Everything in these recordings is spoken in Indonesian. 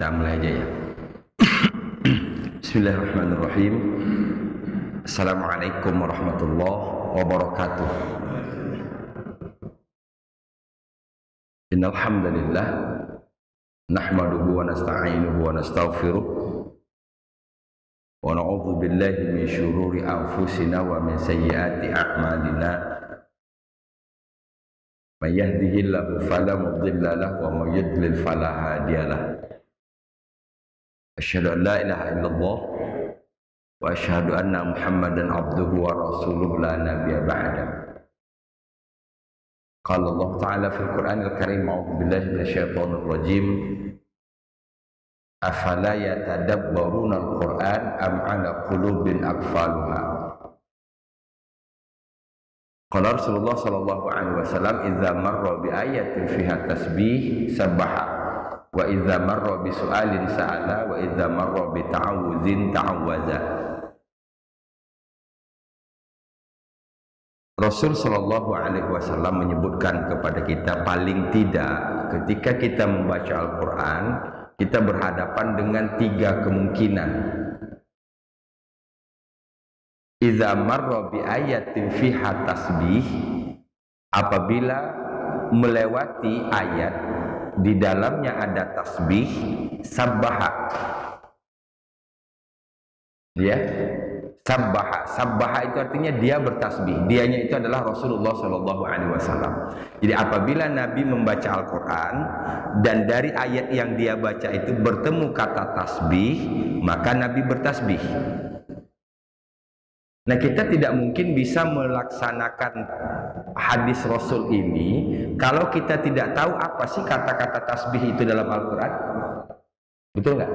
Kita mulai aja ya. Bismillahirrahmanirrahim. Assalamualaikum warahmatullahi wabarakatuh. Innal hamdalillah nahmaduhu wa nasta'inuhu wa nastaghfiruh wa na'udzu billahi min syururi anfusina wa min sayyiati a'malina. May yahdihillahu fala mudilla lahu wa may yudlil fala hadiya lahu. Asyhadu an la ilaha illallah wa asyhadu anna Muhammadan abduhu wa rasuluhu la nabiyya ba'da. Qala Allah Ta'ala fil Qur'anil Karim, a'udzu billahi minasyaitonir rajim. Afala yatadabbaruna al-Qur'an am 'ala qulubin aqfaluha. Qala Rasulullah sallallahu alaihi wasallam, idza marra bi ayatin fiha tasbih sabbaha wa idza marra bi su'alin sa'ala wa idza marra bi ta'awuzin ta'awwaza. Rasul sallallahu alaihi wasallam menyebutkan kepada kita, paling tidak ketika kita membaca Al-Qur'an, kita berhadapan dengan tiga kemungkinan. Idza marra bi ayatin fiha tasbih, apabila melewati ayat di dalamnya ada tasbih, sabbaha. Ya, sabbaha. Sabbaha itu artinya dia bertasbih. Dianya itu adalah Rasulullah sallallahu alaihi wasallam. Jadi apabila Nabi membaca Al-Qur'an dan dari ayat yang dia baca itu bertemu kata tasbih, maka Nabi bertasbih. Nah, kita tidak mungkin bisa melaksanakan hadis Rasul ini kalau kita tidak tahu apa sih kata-kata tasbih itu dalam Al-Quran. Betul nggak?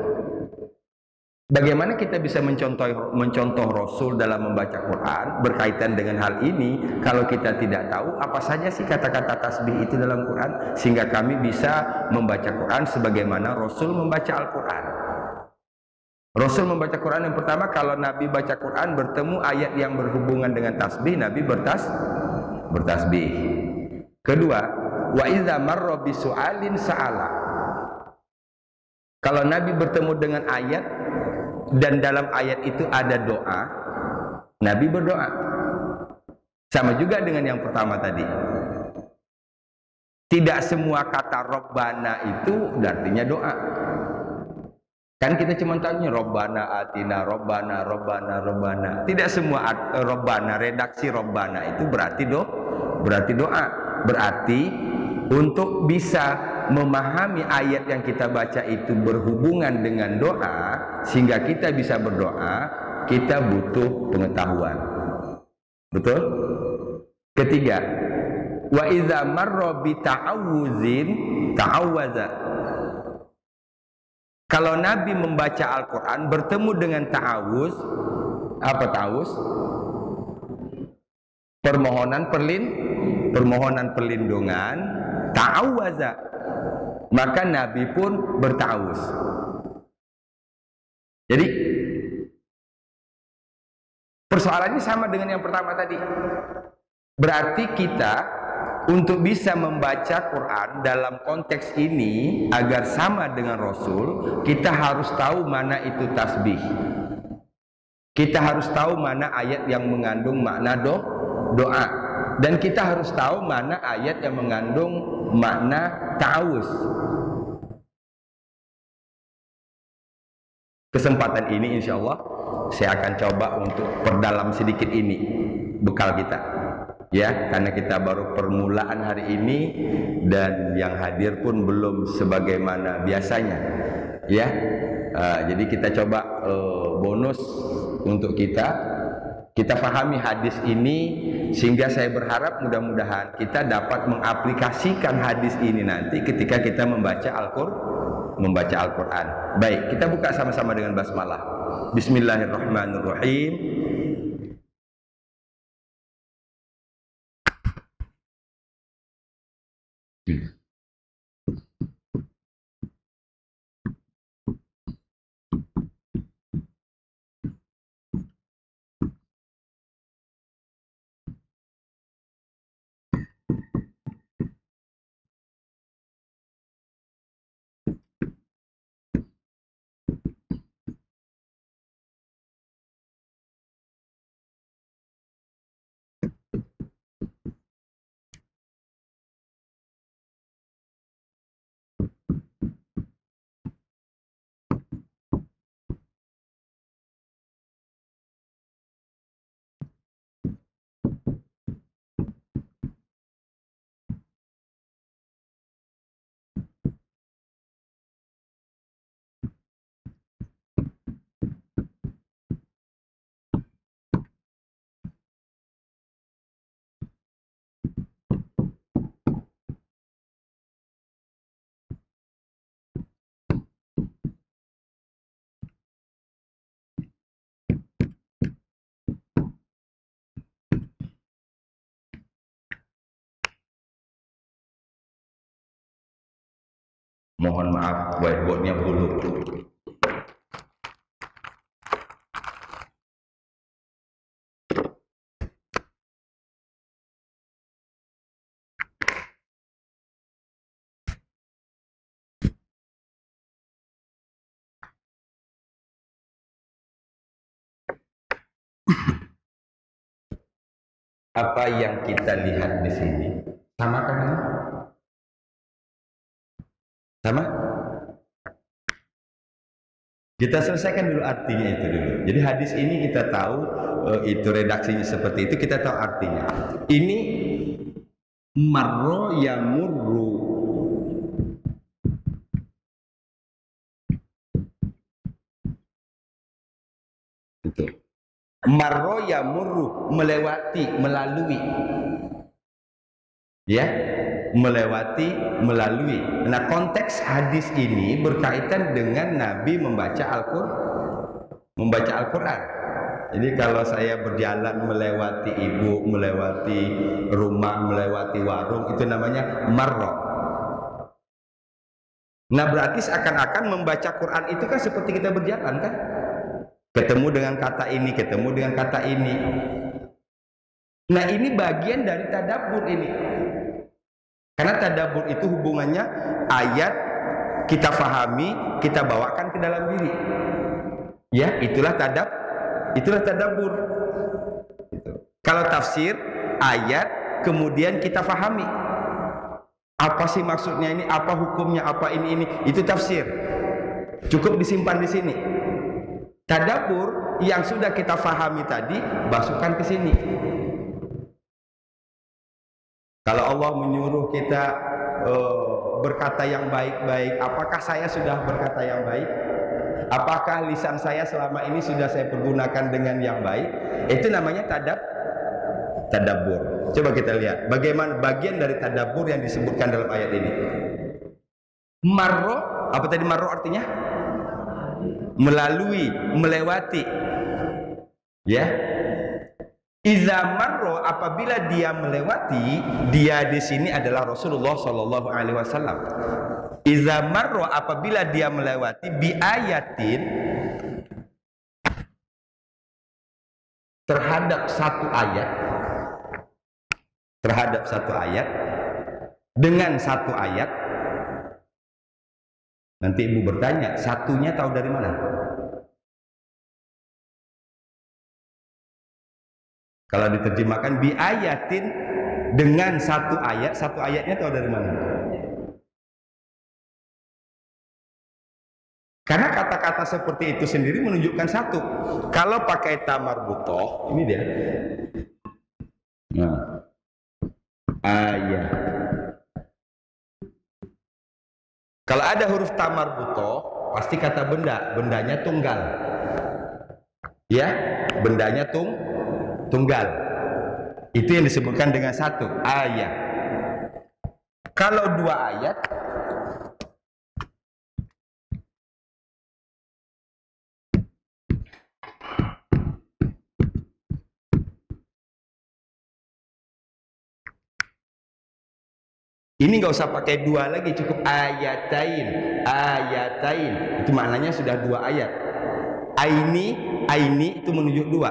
Bagaimana kita bisa mencontoh Rasul dalam membaca Quran berkaitan dengan hal ini kalau kita tidak tahu apa saja sih kata-kata tasbih itu dalam Quran, sehingga kami bisa membaca Quran sebagaimana Rasul membaca Al-Quran. Rasul membaca Quran yang pertama, kalau Nabi baca Quran bertemu ayat yang berhubungan dengan tasbih, Nabi bertasbih. Kedua, wa idza marra bi su'alin sa'ala. Kalau Nabi bertemu dengan ayat dan dalam ayat itu ada doa, Nabi berdoa. Sama juga dengan yang pertama tadi. Tidak semua kata Rabbana itu artinya doa. Kan kita cuma tanya Rabbana atina, Rabbana, Rabbana, Rabbana. Tidak semua Rabbana, redaksi Rabbana itu berarti doa. Berarti untuk bisa memahami ayat yang kita baca itu berhubungan dengan doa, sehingga kita bisa berdoa, kita butuh pengetahuan. Betul? Ketiga, wa idza marra bi ta'awuzin ta'awwaza. Kalau Nabi membaca Al-Quran bertemu dengan ta'awuz, apa ta'awuz? Permohonan perlindungan, ta'awwaza. Maka Nabi pun berta'awuz. Jadi persoalannya sama dengan yang pertama tadi. Berarti kita untuk bisa membaca Quran dalam konteks ini agar sama dengan Rasul, kita harus tahu mana itu tasbih. Kita harus tahu mana ayat yang mengandung makna doa. Dan kita harus tahu mana ayat yang mengandung makna ta'awuz. Kesempatan ini insya Allah saya akan coba untuk perdalam sedikit ini bekal kita. Ya, karena kita baru permulaan hari ini dan yang hadir pun belum sebagaimana biasanya. Ya, jadi kita coba bonus untuk kita pahami hadis ini, sehingga saya berharap mudah-mudahan kita dapat mengaplikasikan hadis ini nanti ketika kita membaca Al-Quran. Baik, kita buka sama-sama dengan basmalah. Bismillahirrahmanirrahim. Mohon maaf, whiteboardnya bolong. Apa yang kita lihat di sini sama kan? Sama? Kita selesaikan dulu artinya itu dulu. Jadi hadis ini kita tahu itu redaksinya seperti itu, kita tahu artinya. Ini marro yamurru. Itu. Marro yamurru, melewati, melalui. Ya, melewati, melalui. Nah, konteks hadis ini berkaitan dengan Nabi membaca Al-Quran. Jadi kalau saya berjalan melewati ibu, melewati rumah, melewati warung, itu namanya marro. Nah, berarti seakan-akan membaca Quran itu kan seperti kita berjalan kan? Ketemu dengan kata ini, ketemu dengan kata ini. Nah, ini bagian dari tadabbur ini. Karena tadabbur itu hubungannya ayat kita fahami, kita bawakan ke dalam diri. Ya, itulah tadabbur. Kalau tafsir ayat kemudian kita fahami. Apa sih maksudnya ini? Apa hukumnya? Apa ini? Itu tafsir. Cukup disimpan di sini. Tadabbur yang sudah kita fahami tadi, masukkan ke sini. Kalau Allah menyuruh kita berkata yang baik-baik, apakah saya sudah berkata yang baik? Apakah lisan saya selama ini sudah saya pergunakan dengan yang baik? Itu namanya tadabbur. Coba kita lihat bagaimana bagian dari tadabbur yang disebutkan dalam ayat ini. Marro, apa tadi marro artinya? Melalui, melewati. Ya. Iza marro, apabila dia melewati, dia di sini adalah Rasulullah Shallallahu Alaihi Wasallam. Iza marro, apabila dia melewati bi ayatin, terhadap satu ayat, dengan satu ayat. Nanti ibu bertanya, satunya tahu dari mana? Kalau diterjemahkan bi ayatin, dengan satu ayatnya tahu dari mana? Karena kata-kata seperti itu sendiri menunjukkan satu. Kalau pakai tamar butoh, ini dia. Nah, ayat. Kalau ada huruf tamar butoh, pasti kata benda, bendanya tunggal. Ya, bendanya tunggal. Itu yang disebutkan dengan satu ayat. Kalau dua ayat, ini nggak usah pakai dua lagi, cukup ayatain. Itu maknanya sudah dua ayat. Aini itu menunjuk dua.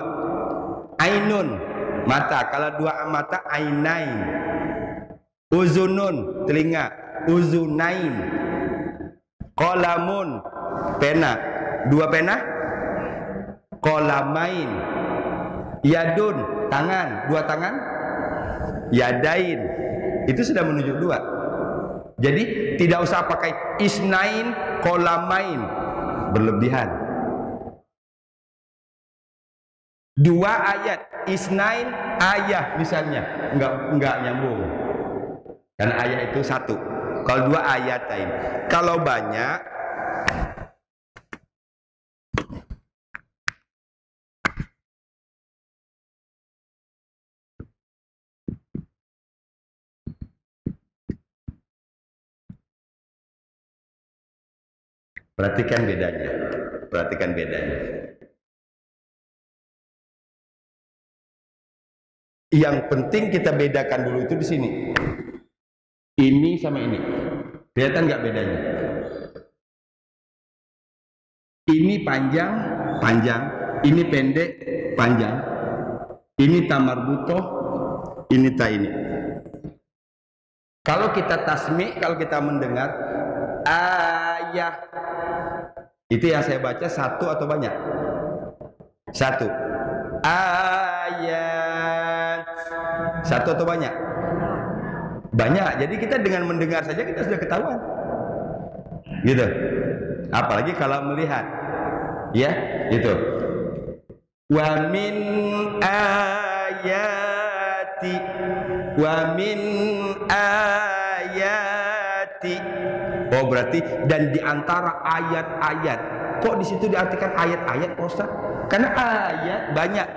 Ainun, mata. Kalau dua mata, ainain. Uzunun, telinga. Uzunain. Qalamun, pena. Dua pena. Qalamain. Yadun, tangan. Dua tangan. Yadain. Itu sudah menunjuk dua. Jadi tidak usah pakai isnain, qalamain, berlebihan. Dua ayat, isnain ayah misalnya, enggak nyambung. Karena ayat itu satu. Kalau dua ayatain. Kalau banyak, perhatikan bedanya. Yang penting kita bedakan dulu itu di sini. Ini sama ini. Kelihatan nggak bedanya? Ini panjang, panjang. Ini pendek, panjang. Ini tamarbutoh, ini ta ini. Kalau kita tasmi, kalau kita mendengar ayah, itu yang saya baca satu atau banyak? Satu. Ayat. Satu atau banyak? Banyak. Jadi kita dengan mendengar saja kita sudah ketahuan. Gitu. Apalagi kalau melihat. Ya, itu. Wa min ayati wa min ayati. Oh, berarti dan di antara ayat-ayat. Kok di situ diartikan ayat-ayat, Pak Ustaz? Karena ayat banyak.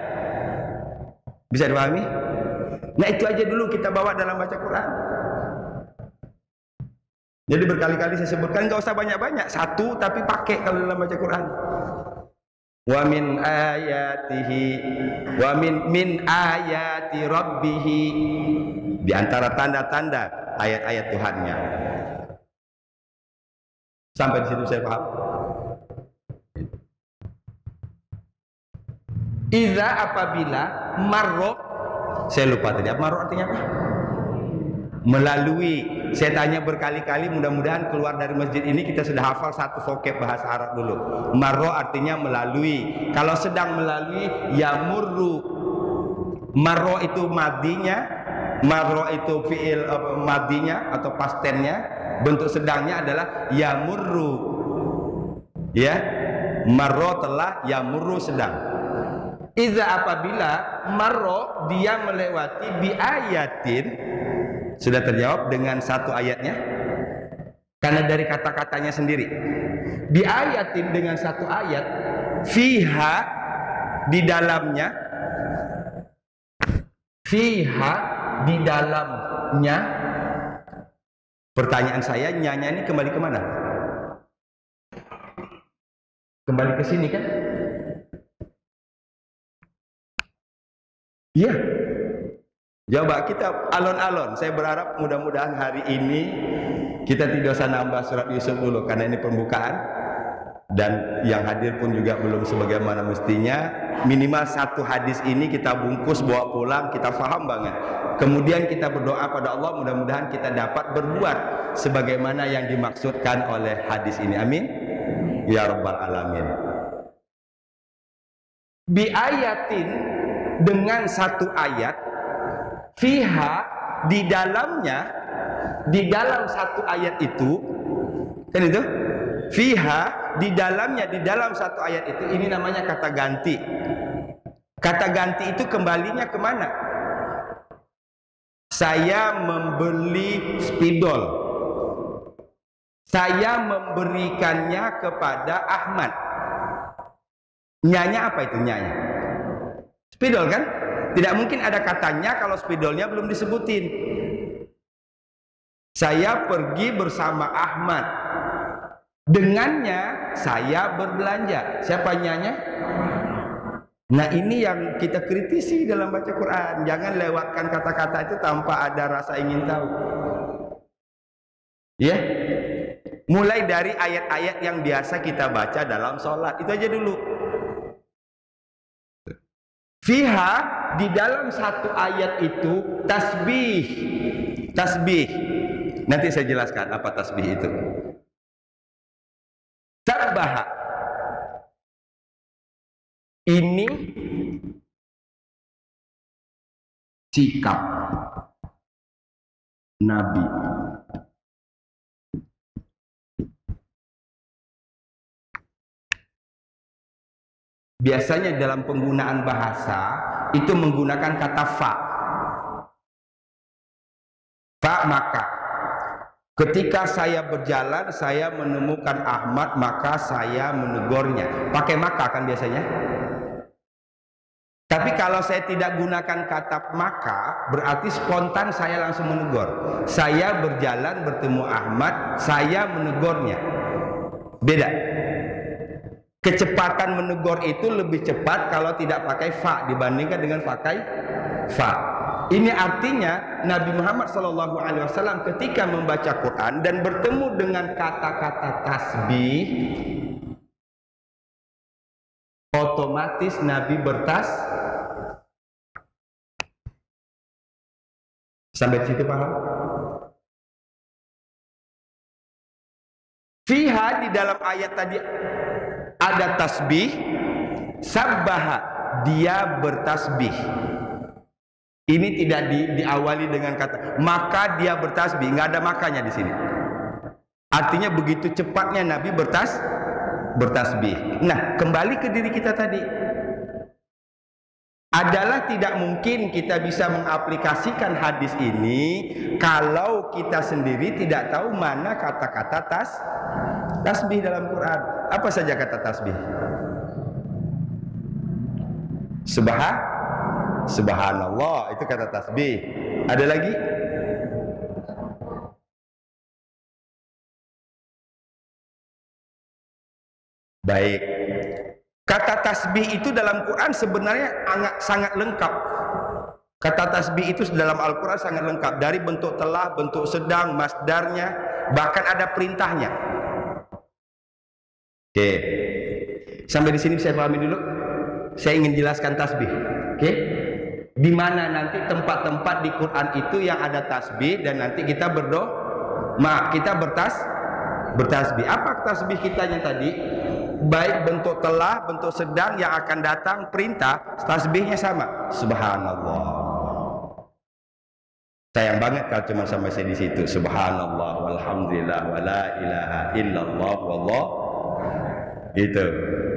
Bisa dipahami? Nah, itu aja dulu kita bawa dalam baca Quran. Jadi berkali-kali saya sebutkan, nggak usah banyak-banyak, satu tapi pakai kalau dalam baca Quran. Wa min ayatihi wa min ayati rabbihi, di antara tanda-tanda ayat-ayat Tuhannya. Sampai di situ saya paham. Iza apabila marro, saya lupa tadi apa marro artinya apa? Melalui. Saya tanya berkali-kali, mudah-mudahan keluar dari masjid ini kita sudah hafal satu vocab bahasa Arab dulu. Marro artinya melalui. Kalau sedang melalui, yamurru. Marro itu madinya, marro itu fiil madinya atau past tense-nya. Bentuk sedangnya adalah yamurru. Ya, marro telah, yamurru sedang. Iza apabila marro dia melewati bi ayatin, sudah terjawab dengan satu ayatnya, karena dari kata-katanya sendiri. Bi ayatin dengan satu ayat, fiha di dalamnya, fiha di dalamnya. Pertanyaan saya, nyanya ini kembali kemana? Kembali ke sini kan? Iya. Coba kita alon-alon. Saya berharap mudah-mudahan hari ini kita tidak usah nambah surat Yusuf dulu karena ini pembukaan, dan yang hadir pun juga belum sebagaimana mestinya. Minimal satu hadis ini kita bungkus bawa pulang, kita faham banget. Kemudian kita berdoa pada Allah, mudah-mudahan kita dapat berbuat sebagaimana yang dimaksudkan oleh hadis ini. Amin ya rabbal alamin. Bi ayatin, dengan satu ayat, fiha di dalamnya, di dalam satu ayat itu, kan itu? Fiha di dalamnya, di dalam satu ayat itu, ini namanya kata ganti. Kata ganti itu kembalinya kemana? Saya membeli spidol, saya memberikannya kepada Ahmad. Nyanya apa itu nyanya? Spidol kan? Tidak mungkin ada katanya kalau spidolnya belum disebutin. Saya pergi bersama Ahmad. Dengannya saya berbelanja. Siapa nyanya? Nah, ini yang kita kritisi dalam baca Quran. Jangan lewatkan kata-kata itu tanpa ada rasa ingin tahu. Ya. Mulai dari ayat-ayat yang biasa kita baca dalam sholat. Itu aja dulu. Fiha, di dalam satu ayat itu tasbih. Tasbih. Nanti saya jelaskan apa tasbih itu. Sabbaha. Ini sikap Nabi. Biasanya dalam penggunaan bahasa itu menggunakan kata fa. Fa maka. Ketika saya berjalan, saya menemukan Ahmad, maka saya menegurnya. Pakai maka kan biasanya. Tapi kalau saya tidak gunakan kata maka, berarti spontan saya langsung menegur. Saya berjalan bertemu Ahmad, saya menegurnya. Beda. Kecepatan menegur itu lebih cepat kalau tidak pakai fa dibandingkan dengan pakai fa. Ini artinya Nabi Muhammad SAW ketika membaca Quran dan bertemu dengan kata-kata tasbih, otomatis Nabi sampai situ paham? Fiha, di dalam ayat tadi ada tasbih, sabbaha, dia bertasbih. Ini tidak diawali dengan kata maka dia bertasbih, nggak ada makanya di sini. Artinya begitu cepatnya Nabi bertasbih. Nah, kembali ke diri kita tadi. Adalah tidak mungkin kita bisa mengaplikasikan hadis ini kalau kita sendiri tidak tahu mana kata-kata tasbih dalam Quran. Apa saja kata tasbih? Subhanallah, itu kata tasbih. Ada lagi? Baik. Kata tasbih itu dalam Quran sebenarnya sangat lengkap. Kata tasbih itu dalam Al-Quran sangat lengkap. Dari bentuk telah, bentuk sedang, masdarnya, bahkan ada perintahnya. Oke. Sampai di sini saya pahami dulu. Saya ingin jelaskan tasbih. Oke. Di mana nanti tempat-tempat di Quran itu yang ada tasbih dan nanti kita kita bertasbih. Apa tasbih kitanya tadi? Baik bentuk telah, bentuk sedang yang akan datang perintah, tasbihnya sama. Subhanallah. Sayang banget kalau cuma sampai saya di situ. Subhanallah, walhamdulillah, wala ilaha illallah, wallah. Gitu.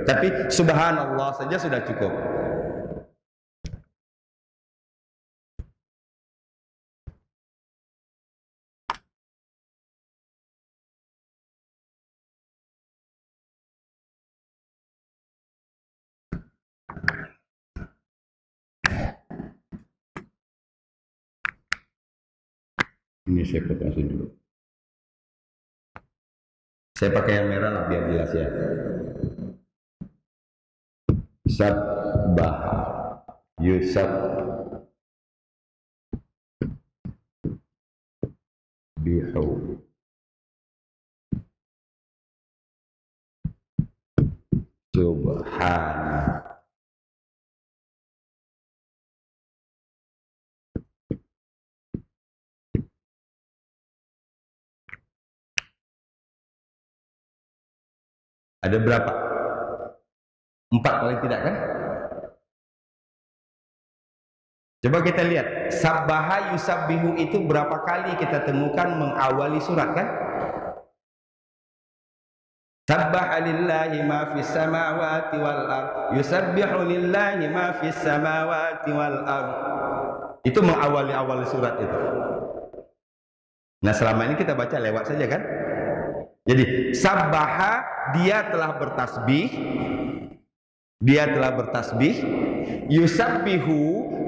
Tapi subhanallah saja sudah cukup. Ini saya potong dulu. Saya pakai yang merah lah biar jelas ya. Sabbaha yusabbihu subhana. Ada berapa? 4 paling tidak kan? Coba kita lihat. Sabbaha yusabbihu itu berapa kali kita temukan mengawali surat kan? Sabbaha lillahi ma fis samawati wal ard. Yusabbihu lillahi ma fis samawati wal ard. Itu mengawali surat itu. Nah, selama ini kita baca lewat saja kan? Jadi sabbaha, dia telah bertasbih, yusabbihu,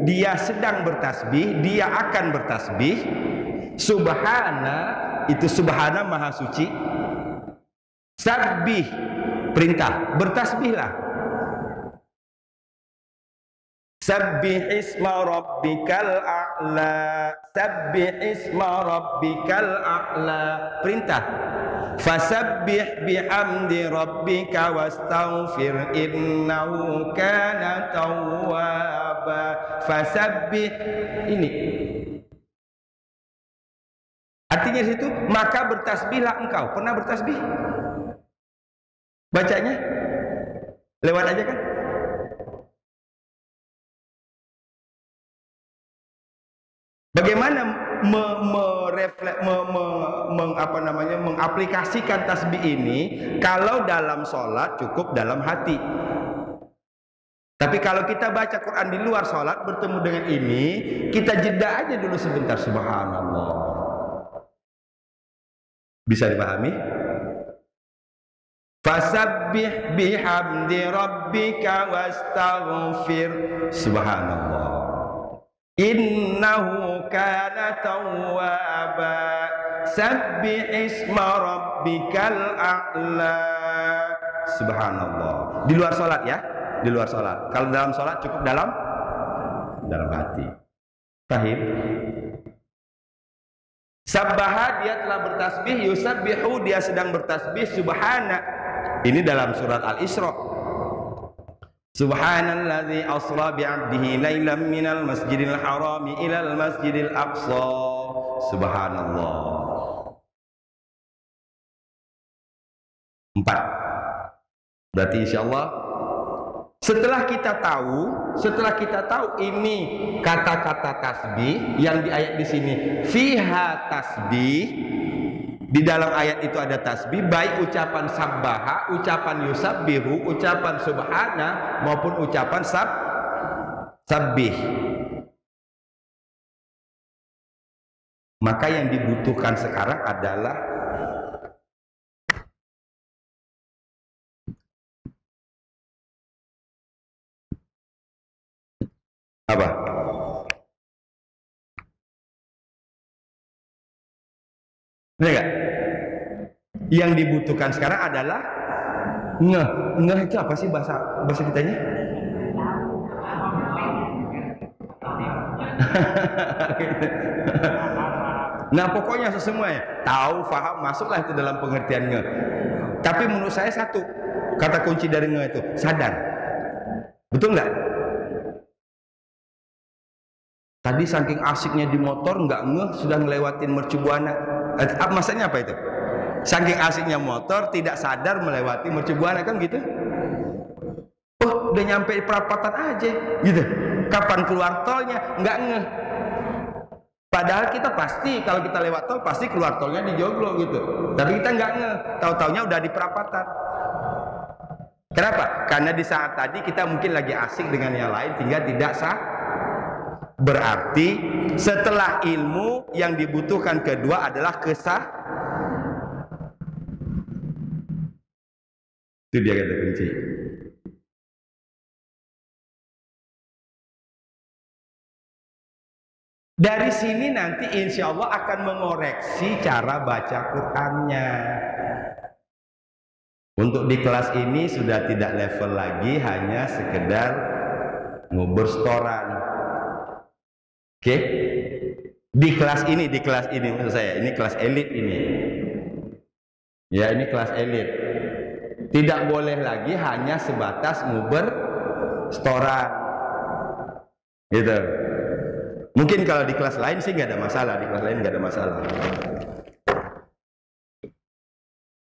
dia sedang bertasbih, dia akan bertasbih, subhana, itu subhana maha suci, sabbih, perintah, bertasbihlah. Sabbih isma rabbikal a'la, sabbih isma rabbikal a'la, perintah. Fasabbih bihamdi rabbika wastaghfir innahu kana tawwaba. Fasabbih, ini artinya situ, maka bertasbihlah engkau. Pernah bertasbih? Bacanya lewat aja kan? Bagaimana mengaplikasikan tasbih ini kalau dalam sholat cukup dalam hati. Tapi kalau kita baca Quran di luar sholat bertemu dengan ini, kita jeda aja dulu sebentar. Subhanallah. Bisa dipahami? Fasabbih bihamdi rabbika wastaghfir. Subhanallah. Innahu kana tawwaba. Sabbih isma rabbikal a'la. Subhanallah. Di luar salat ya, di luar salat. Kalau dalam salat cukup dalam hati. Pahim? Sabbaha, dia telah bertasbih, yusabbihu, dia sedang bertasbih, subhana. Ini dalam surat Al-Isra. Subhanalladzi asra bi'abdihi lailam minal masjidil harami ilal masjidil aqsa. Subhanallah. 4. Berarti insyaallah setelah kita tahu ini kata-kata tasbih yang di ayat di sini fiha tasbih, di dalam ayat itu ada tasbih, baik ucapan sabbaha, ucapan yusabbihu, ucapan subhana maupun ucapan sabbih. Maka yang dibutuhkan sekarang adalah apa? Benar nggak? Yang dibutuhkan sekarang adalah ngeh. Ngeh itu apa sih bahasa kitanya? Nah pokoknya semuanya tahu, faham, masuklah itu dalam pengertian ngeh. Tapi menurut saya satu kata kunci dari ngeh itu sadar. Betul nggak? Tadi saking asiknya di motor nggak ngeh sudah ngelewatin mercubuana. Maksudnya apa itu? Saking asiknya motor tidak sadar melewati mercubuana, kan gitu? Oh udah nyampe perapatan aja gitu. Kapan keluar tolnya? Nggak ngeh. Padahal kita pasti kalau kita lewat tol pasti keluar tolnya di Joglo gitu. Tapi kita nggak ngeh. Tahu-taunya udah di perapatan. Kenapa? Karena di saat tadi kita mungkin lagi asik dengan yang lain sehingga tidak sah. Berarti setelah ilmu yang dibutuhkan kedua adalah kesah. Itu dia kata kunci. Dari sini nanti insya Allah akan mengoreksi cara baca Qur'annya. Untuk di kelas ini sudah tidak level lagi hanya sekedar ngubur setoran. Oke, di kelas ini maksud saya, ini kelas elit ini. Ya, ini kelas elit. Tidak boleh lagi hanya sebatas nguber setoran. Gitu. Mungkin kalau di kelas lain sih nggak ada masalah, di kelas lain nggak ada masalah.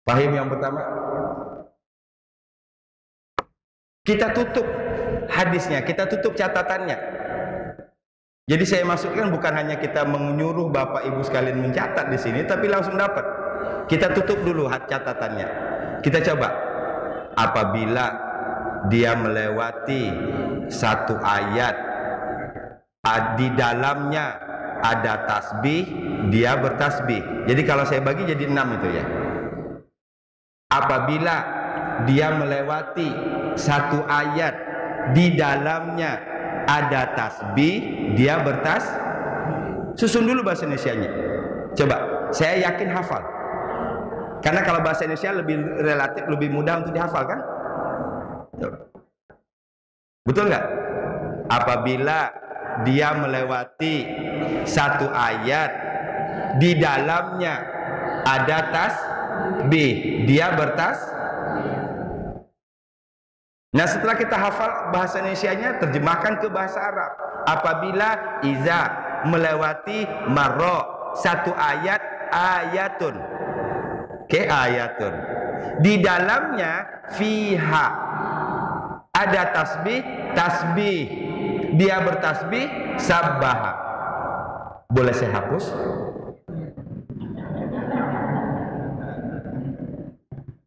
Paham yang pertama? Kita tutup hadisnya, kita tutup catatannya. Jadi saya masukkan bukan hanya kita menyuruh Bapak Ibu sekalian mencatat di sini, tapi langsung dapat. Kita tutup dulu catatannya. Kita coba. Apabila dia melewati satu ayat, di dalamnya ada tasbih, dia bertasbih. Jadi kalau saya bagi jadi 6 itu ya. Apabila dia melewati satu ayat, di dalamnya ada tasbih, dia susun dulu bahasa Indonesianya. Coba, saya yakin hafal. Karena kalau bahasa Indonesia lebih relatif, lebih mudah untuk dihafal kan? Betul nggak? Apabila dia melewati satu ayat, di dalamnya ada tasbih, dia Nah setelah kita hafal bahasa Indonesianya, terjemahkan ke bahasa Arab. Apabila iza melewati marro satu ayat, ayatun. Oke, ayatun. Di dalamnya fiha ada tasbih. Dia bertasbih sabbaha. Boleh saya hapus?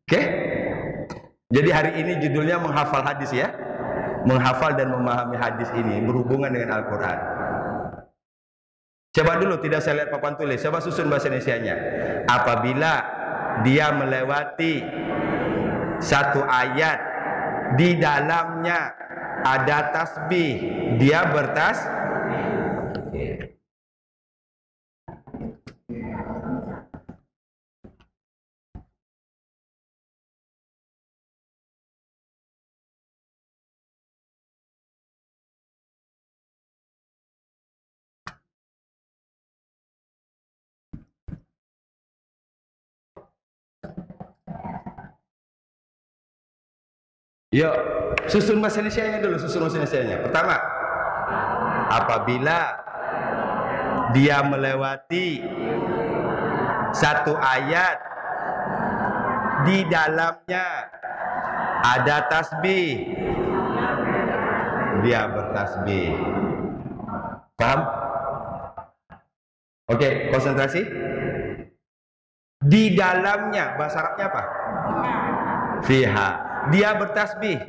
Oke? Jadi hari ini judulnya menghafal hadis ya. Menghafal dan memahami hadis ini berhubungan dengan Al-Quran. Coba dulu, tidak saya lihat papan tulis. Coba susun bahasa Indonesianya. Apabila dia melewati satu ayat, di dalamnya ada tasbih, dia bertasbih. Yuk, susun bahasa Indonesianya dulu, susun bahasa Indonesianya. Pertama, apabila dia melewati satu ayat di dalamnya ada tasbih, dia bertasbih. Paham? Oke, konsentrasi. Di dalamnya, bahasa Arabnya apa? Fiha. Dia bertasbih.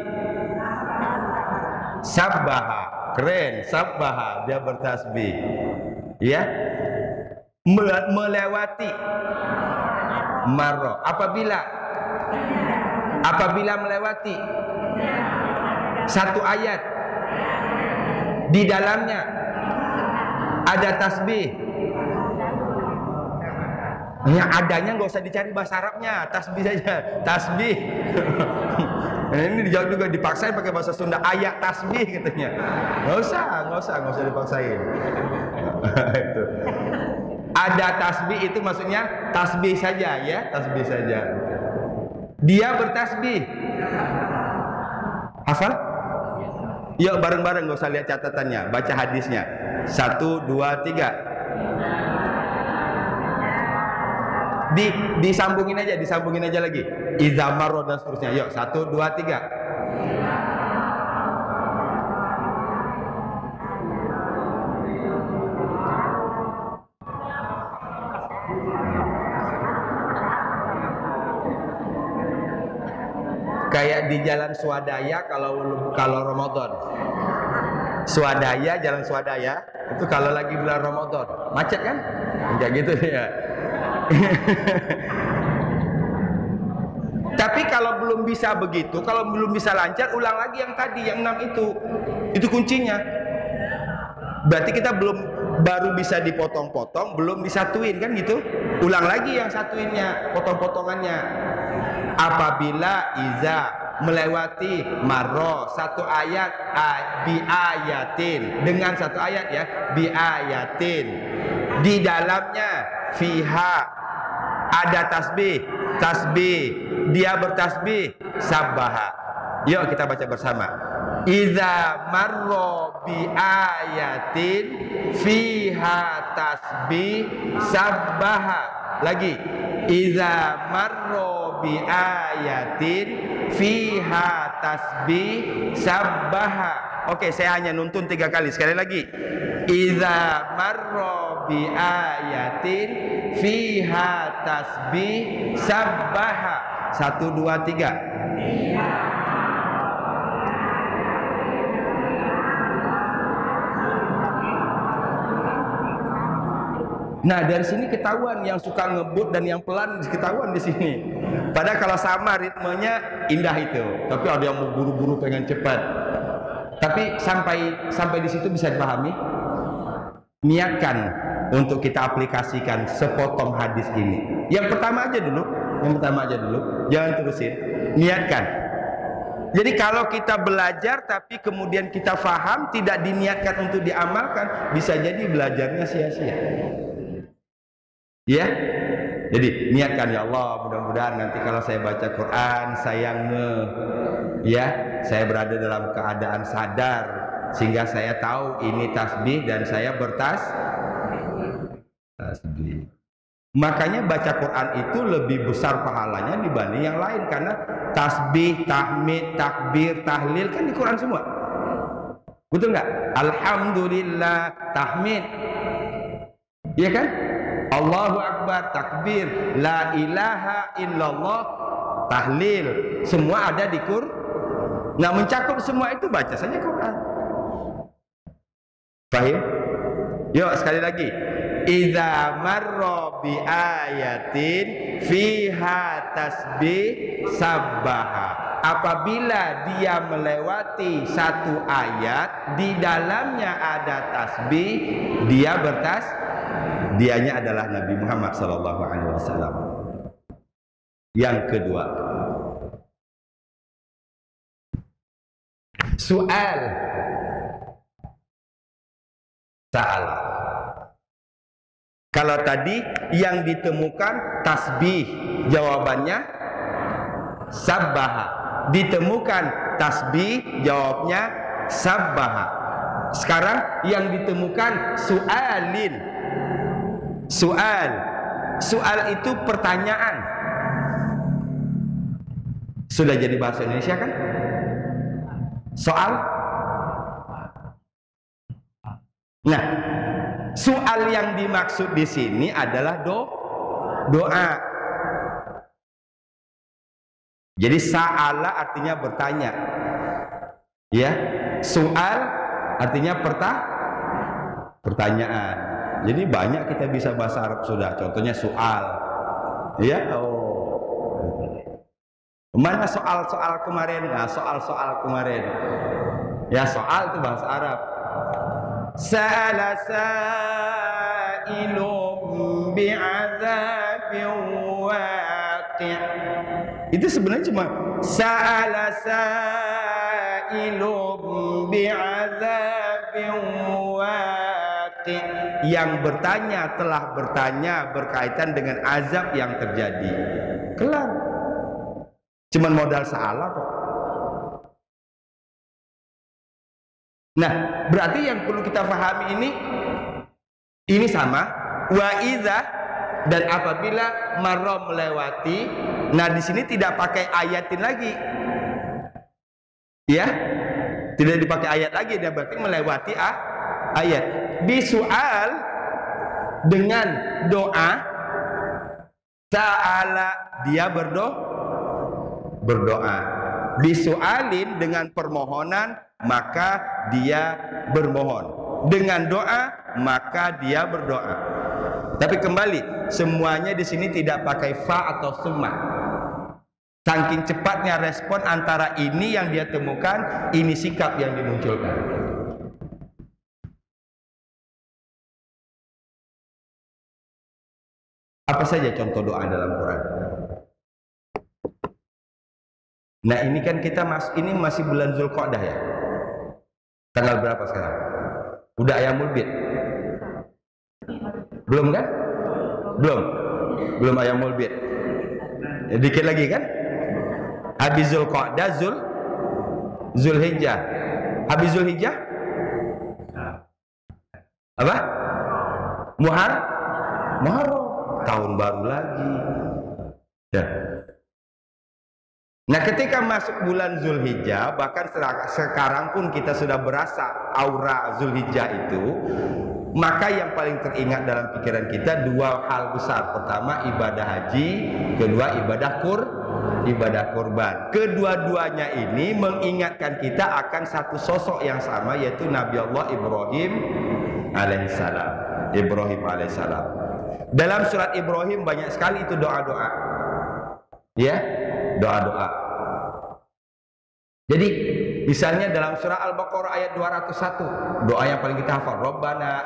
Sabbaha. Keren, sabbaha. Dia bertasbih. Ya. Melewati. Marro. Apabila melewati satu ayat di dalamnya ada tasbih. Yang adanya nggak usah dicari bahasa Arabnya, tasbih saja, tasbih. Ini dijawab juga, dipaksain pakai bahasa Sunda, ayat tasbih katanya. Nggak usah dipaksain. Itu. Ada tasbih itu maksudnya tasbih saja ya, tasbih saja. Dia bertasbih. Hafal? Yuk bareng-bareng, nggak usah lihat catatannya, baca hadisnya. 1, 2, 3. Disambungin aja lagi. Iza marro dan seterusnya. Yuk 1, 2, 3. Kayak di jalan swadaya kalau Ramadan. Jalan swadaya itu kalau lagi bulan Ramadan. Macet kan? Enggak gitu ya. Tapi kalau belum bisa begitu, kalau belum bisa lancar, ulang lagi yang tadi, yang 6 itu. Itu kuncinya. Berarti kita baru bisa dipotong-potong, belum disatuin kan gitu. Ulang lagi yang satuinnya, potong-potongannya. Apabila iza melewati marro satu ayat bi ayatin, dengan satu ayat ya, bi ayatin, di dalamnya fiha ada tasbih, dia bertasbih, sabbaha. Yuk kita baca bersama. Iza marro bi ayatin fiha tasbih sabbaha. Lagi. Iza marro bi ayatin fiha tasbih sabbaha. Oke, saya hanya nuntun 3 kali. Sekali lagi. Iza marro bi ayatin fiha tasbih sabbaha. 1, 2, 3. Nah dari sini ketahuan yang suka ngebut dan yang pelan, ketahuan di sini. Padahal kalau sama ritmenya indah itu, tapi ada yang mau buru-buru pengen cepat. Tapi sampai di situ bisa dipahami. Niatkan untuk kita aplikasikan sepotong hadis ini. Yang pertama aja dulu, jangan terusin. Niatkan. Jadi kalau kita belajar tapi kemudian kita faham, tidak diniatkan untuk diamalkan, bisa jadi belajarnya sia-sia. Ya, jadi niatkan, ya Allah, mudah-mudahan nanti kalau saya baca Quran saya saya berada dalam keadaan sadar sehingga saya tahu ini tasbih dan saya tasbih. Makanya baca Quran itu lebih besar pahalanya dibanding yang lain, karena tasbih, tahmid, takbir, tahlil kan di Quran semua. Betul nggak? Alhamdulillah, tahmid, iya kan? Allahu Akbar, takbir, la ilaha illallah, tahlil, semua ada di Quran. Nah, mencakup semua itu, baca saja Quran. Paham? Yuk sekali lagi. Idza marra bi ayatin fiha tasbih sabbaha. Apabila dia melewati satu ayat di dalamnya ada tasbih, dia dianya adalah Nabi Muhammad SAW. Yang kedua, soal salah. Kalau tadi yang ditemukan tasbih, jawabannya sabbaha. Ditemukan tasbih, jawabnya sabbaha. Sekarang yang ditemukan su'alin. Soal itu pertanyaan. Sudah jadi bahasa Indonesia kan? Soal. Nah, soal yang dimaksud di sini adalah doa. Jadi sa'ala artinya bertanya. Ya, soal artinya pertanyaan. Jadi banyak kita bisa bahasa Arab sudah. Contohnya soal. Ya, mana soal-soal kemarin? Nah, soal-soal kemarin. Ya, soal itu bahasa Arab. Sa'ala sa'ilun bi'adzabin waqi'. Itu sebenarnya cuma sa'ala sa'ilun bi'adzabin waqi'. Yang bertanya telah bertanya berkaitan dengan azab yang terjadi. Kelar. Cuman modal salah kok. Nah, berarti yang perlu kita pahami ini sama wa idza, dan apabila marra melewati. Nah, di sini tidak pakai ayatin lagi. Ya. Tidak dipakai ayat lagi, dia berarti melewati ayat. Bisual dengan doa, ta'ala dia berdoa. Bisualin dengan permohonan, maka dia bermohon. Dengan doa, maka dia berdoa. Tapi kembali, semuanya di sini tidak pakai fa atau summa. Saking cepatnya respon antara ini yang dia temukan, ini sikap yang dimunculkan. Apa saja contoh doa dalam Quran? Nah, ini kan kita ini masih bulan Zulqa'dah ya. Tanggal berapa sekarang? Udah ayamul bid? Belum kan? Belum ayamul bid. Ya, dikit lagi kan? Habis Zulqa'dah, Zulhijjah. Habis Zulhijjah? Apa? Muharram. Tahun baru lagi. Ya. Nah, ketika masuk bulan Zulhijjah, bahkan sekarang pun kita sudah berasa aura Zulhijjah itu, maka yang paling teringat dalam pikiran kita dua hal besar. Pertama, ibadah haji, kedua ibadah kurban. Kedua-duanya ini mengingatkan kita akan satu sosok yang sama, yaitu Nabi Allah Ibrahim alaihissalam. Dalam surat Ibrahim banyak sekali itu doa-doa. Ya, doa-doa. Jadi misalnya dalam surah Al-Baqarah ayat 201, doa yang paling kita hafal, Rabbana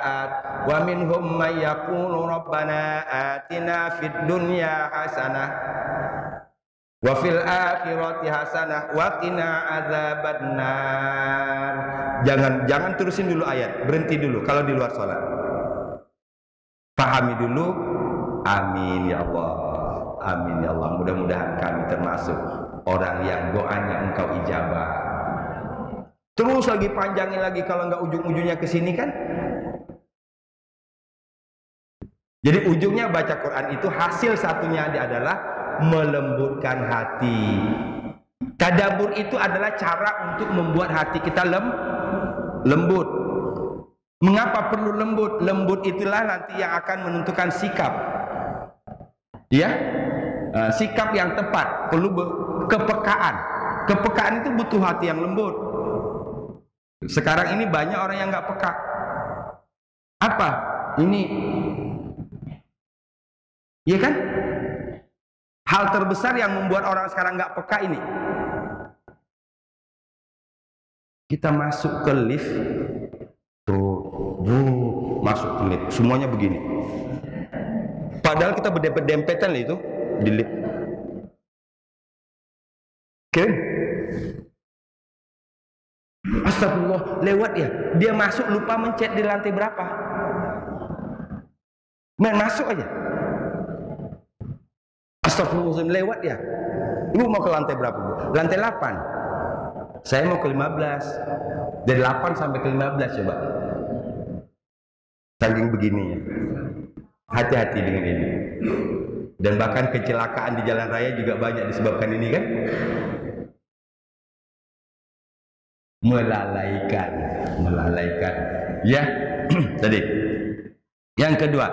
wa minhum may yaqulu Rabbana atina fid dunya hasanah wa fil akhirati hasanah wa qina adzabannar. Jangan terusin dulu ayat, berhenti dulu kalau di luar salat. Pahami dulu. Amin ya Allah. Amin ya Allah. Mudah-mudahan kami termasuk orang yang doanya Engkau ijabah. Terus lagi panjangin lagi, kalau nggak ujung-ujungnya ke sini kan. Jadi ujungnya baca Quran itu hasil satunya adalah melembutkan hati. Tadabbur itu adalah cara untuk membuat hati kita lembut. Mengapa perlu lembut? Lembut itulah nanti yang akan menentukan sikap. Ya, sikap yang tepat. Perlu kepekaan. Kepekaan itu butuh hati yang lembut. Sekarang ini banyak orang yang nggak peka. Apa? Ini, ya kan? Hal terbesar yang membuat orang sekarang nggak peka ini. Kita masuk ke lift, masuk ke lift, semuanya begini. Padahal kita berdempet-dempetan itu di lift. Kan? Astagfirullah, lewat ya. Dia masuk lupa mencet di lantai berapa. Main masuk aja. Astagfirullah, lewat ya. Ibu mau ke lantai berapa, Bu? Lantai 8. Saya mau ke-15. Dari 8 sampai ke-15 coba. Saking begininya. Hati-hati dengan ini. Dan bahkan kecelakaan di jalan raya juga banyak disebabkan ini kan. Melalaikan. Ya, tadi. Yang kedua,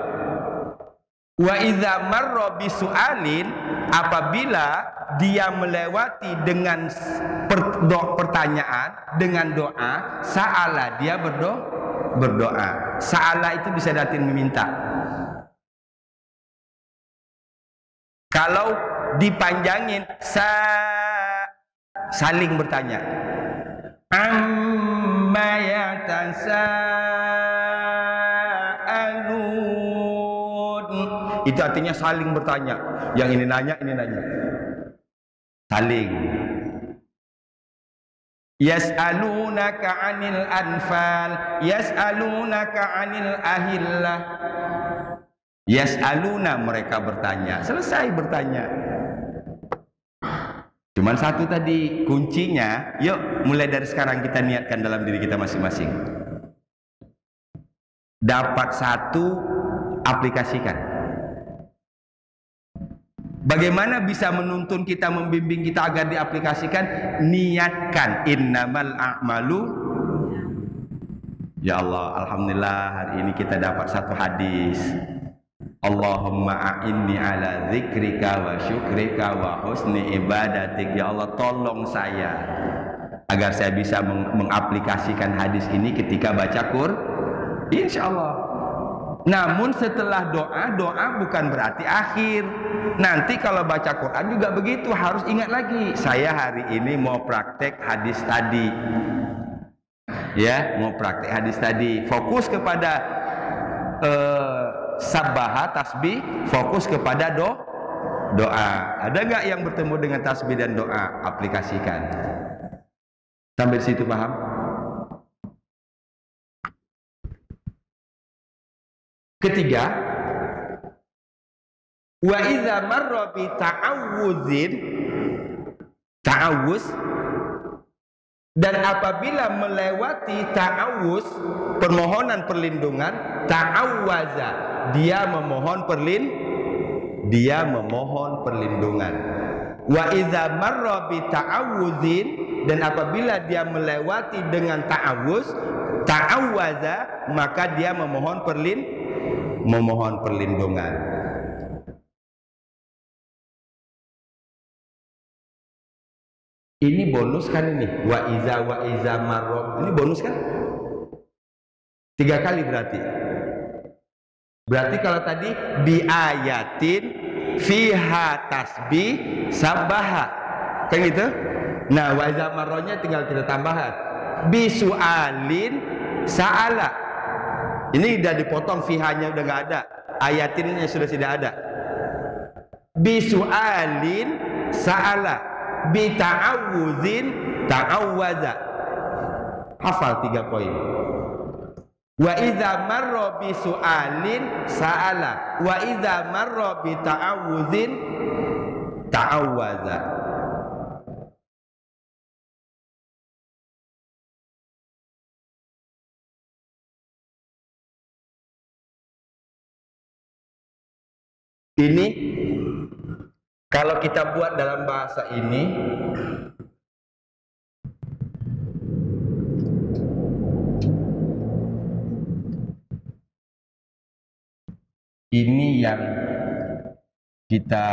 wa idza marra bisu'alin, apabila dia melewati dengan pertanyaan, dengan doa, sa'ala, dia berdoa. Sa'ala itu bisa datin meminta. Kalau dipanjangin, saling bertanya. Amma yatasaalun, itu artinya saling bertanya. Yang ini nanya, ini nanya. Saling. Yas'alunaka 'anil anfal, yas'alunaka 'anil ahillah. Yas'aluna, mereka bertanya. Selesai bertanya. Cuman satu tadi kuncinya. Yuk mulai dari sekarang kita niatkan dalam diri kita masing-masing. Dapat satu, aplikasikan. Bagaimana bisa menuntun kita, membimbing kita agar diaplikasikan? Niatkan. Innamal a'malu. Ya Allah, alhamdulillah hari ini kita dapat satu hadis. Allahumma a'inni ala zikrika wa syukrika wa husni ibadatik. Ya Allah, tolong saya agar saya bisa mengaplikasikan hadis ini ketika baca Quran. Insya Allah. Namun setelah doa bukan berarti akhir. Nanti kalau baca Quran juga begitu, harus ingat lagi. Saya hari ini mau praktek hadis tadi. Ya, mau praktek hadis tadi. Fokus kepada sabbaha, tasbih, fokus kepada doa. Ada nggak yang bertemu dengan tasbih dan doa? Aplikasikan. Sampai situ paham? Ketiga, wa idza marra bi ta'awudzin, ta'awuz, dan apabila melewati ta'awuz, permohonan perlindungan, ta'awwaza, dia memohon perlindungan. Wa idza marra bi ta'awudzin, dan apabila dia melewati dengan ta'awuz, ta'awwaza, maka dia memohon perlindungan. Ini bonus kan ini? Wa iza marra. Ini bonus kan? 3 kali berarti. Berarti kalau tadi bi ayatin fiha tasbih sabbaha. Kan gitu? Nah, wa iza marronya tinggal kita tambahkan. Bi su'alin sa'ala. Ini udah dipotong, fihanya udah nggak ada. Ayatinnya sudah tidak ada. Bi su'alin sa'ala. Bi ta'awuzin ta'awwaza. Hafal 3 poin. Wa idza marra bi su'alin sa'ala, wa idza marra bi ta'awuzin ta'awwaza. Ini kalau kita buat dalam bahasa ini, ini yang kita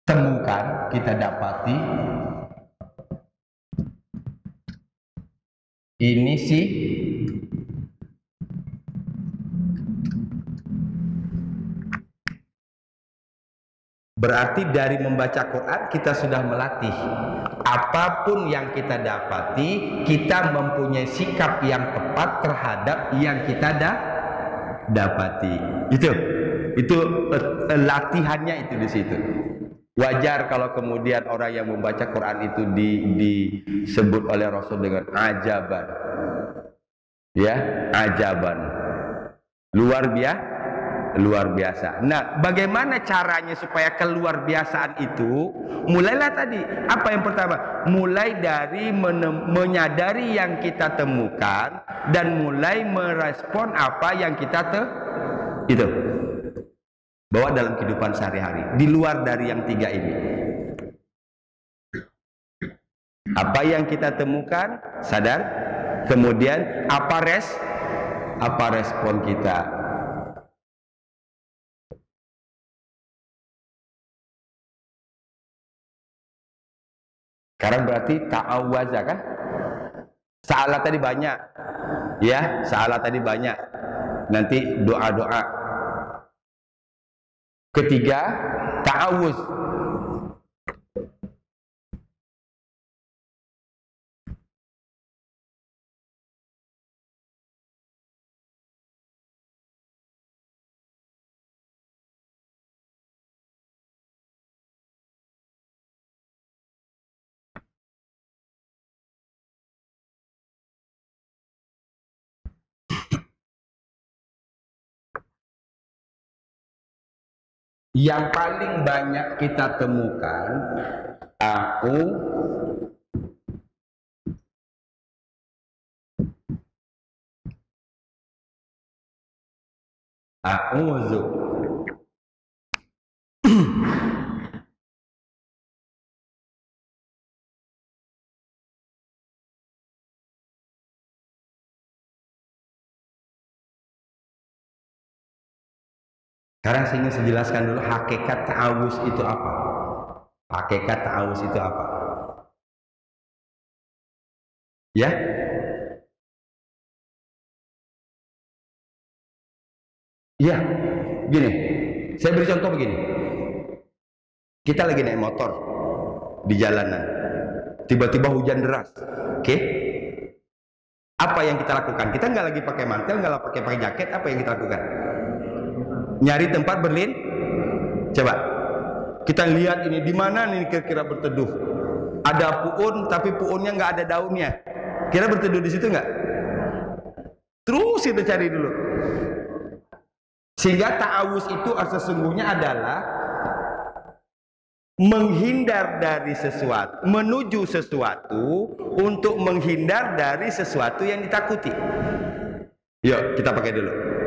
temukan, kita dapati. Ini sih berarti dari membaca Quran kita sudah melatih. Apapun yang kita dapati, kita mempunyai sikap yang tepat terhadap yang kita dapati. Itu latihannya itu di situ. Wajar kalau kemudian orang yang membaca Quran itu disebut oleh Rasul dengan ajaban. Ya, ajaban. Luar luar biasa. Nah, bagaimana caranya supaya keluar biasaan itu? Mulailah tadi. Apa yang pertama? Mulai dari menyadari yang kita temukan dan mulai merespon apa yang kita itu bawa dalam kehidupan sehari-hari. Di luar dari yang tiga ini. Apa yang kita temukan, sadar. Kemudian apa respon kita. Sekarang berarti ta'awwaza kan? Sa'ala tadi banyak. Ya, sa'ala tadi banyak. Nanti doa-doa. Ketiga, ta'awuz. Yang paling banyak kita temukan a'udzu. Sekarang saya ingin jelaskan dulu hakikat ta'awuz itu apa. Hakikat ta'awuz itu apa? Ya? Ya, gini. Saya beri contoh begini. Kita lagi naik motor di jalanan. Tiba-tiba hujan deras. Oke? Apa yang kita lakukan? Kita nggak lagi pakai mantel, nggak pakai jaket. Apa yang kita lakukan? Nyari tempat berlindung. Coba kita lihat ini di mana nih kira-kira berteduh. Ada puun tapi puunnya nggak ada daunnya. Kira berteduh di situ nggak? Terus kita cari dulu. Sehingga ta'awuz itu sesungguhnya adalah menghindar dari sesuatu, menuju sesuatu untuk menghindar dari sesuatu yang ditakuti. Yuk kita pakai dulu.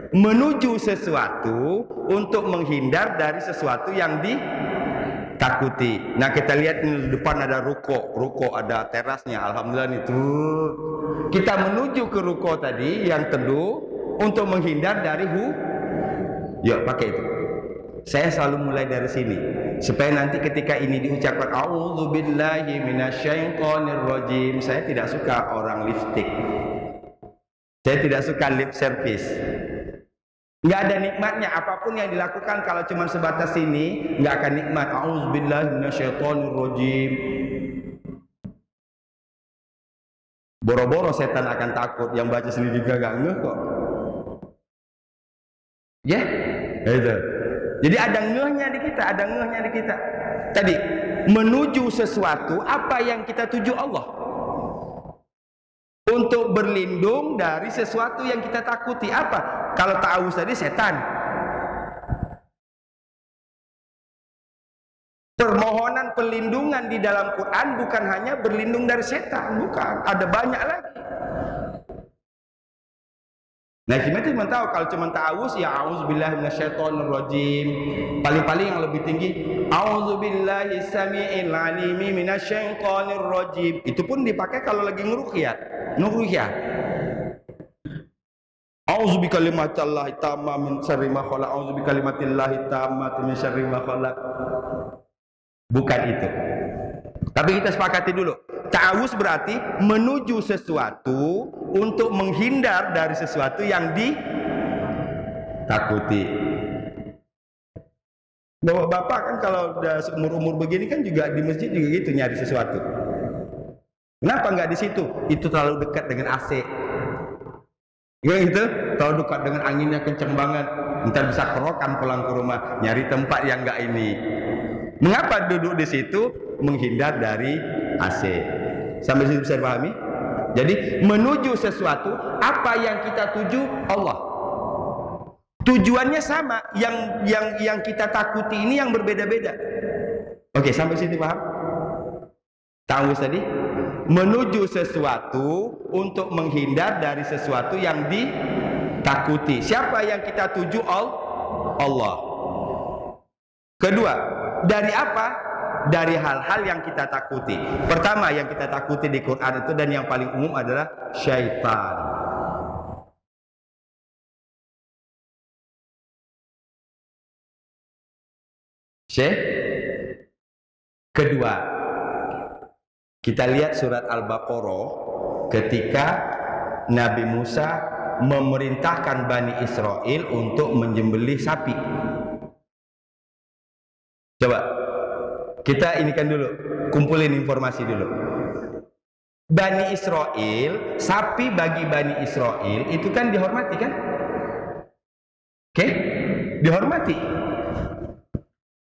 Menuju sesuatu untuk menghindar dari sesuatu yang ditakuti. Nah kita lihat di depan ada ruko ada terasnya. Alhamdulillah nih tuh. Kita menuju ke ruko tadi yang teduh untuk menghindar dari Yuk pakai itu. Saya selalu mulai dari sini supaya nanti ketika ini diucapkan a'udzubillahi minasyaitonirrajim. Saya tidak suka orang lipstick. Saya tidak suka lip service. Nggak ada nikmatnya. Apapun yang dilakukan kalau cuma sebatas ini nggak akan nikmat. A'udzubillahi minasyaitonirrajim. Boro-boro setan akan takut. Yang baca sendiri juga nggak ngeh kok. Ya, itu. Jadi ada ngehnya di kita, ada ngehnya di kita. Tadi menuju sesuatu apa yang kita tuju Allah. Untuk berlindung dari sesuatu yang kita takuti. Apa? Kalau ta'awuz tadi setan. Permohonan perlindungan di dalam Quran bukan hanya berlindung dari setan, bukan. Ada banyak lagi. Nah, kita cuma tahu kalau cuma ta'awuz ya a'udzubillahi minasyaitonirrajim. Paling-paling yang lebih tinggi a'udzubillahi samii'il 'alimi minasyaitonirrajim. Itu pun dipakai kalau lagi ngeruqyah. A'udzubikalimatillahi tammah min syarri ma khalaq. A'udzubikalimatillahi tammah min syarri ma khalaq. Bukan itu. Tapi kita sepakati dulu. Ta'awuz berarti menuju sesuatu untuk menghindar dari sesuatu yang ditakuti. Bapak kan kalau udah umur-umur begini kan juga di masjid juga gitu nyari sesuatu. Kenapa nggak di situ? Itu terlalu dekat dengan AC. Ya gitu, terlalu dekat dengan anginnya kenceng banget. Ntar bisa kerokan pulang ke rumah. Nyari tempat yang nggak ini. Mengapa duduk di situ? Menghindar dari AC. Sampai situ bisa dipahami? Jadi menuju sesuatu apa yang kita tuju Allah. Tujuannya sama, yang kita takuti ini yang berbeda-beda. Oke, sampai situ paham? Tahu tadi? Menuju sesuatu untuk menghindar dari sesuatu yang ditakuti. Siapa yang kita tuju? Allah. Kedua, dari apa? Dari hal-hal yang kita takuti. Pertama yang kita takuti di Quran itu dan yang paling umum adalah syaitan. Kedua, kita lihat surat Al-Baqarah ketika Nabi Musa memerintahkan Bani Israel untuk menyembelih sapi. Coba kita inikan dulu, kumpulin informasi dulu. Bani Israel, sapi bagi Bani Israel itu kan dihormati kan? Oke? Dihormati.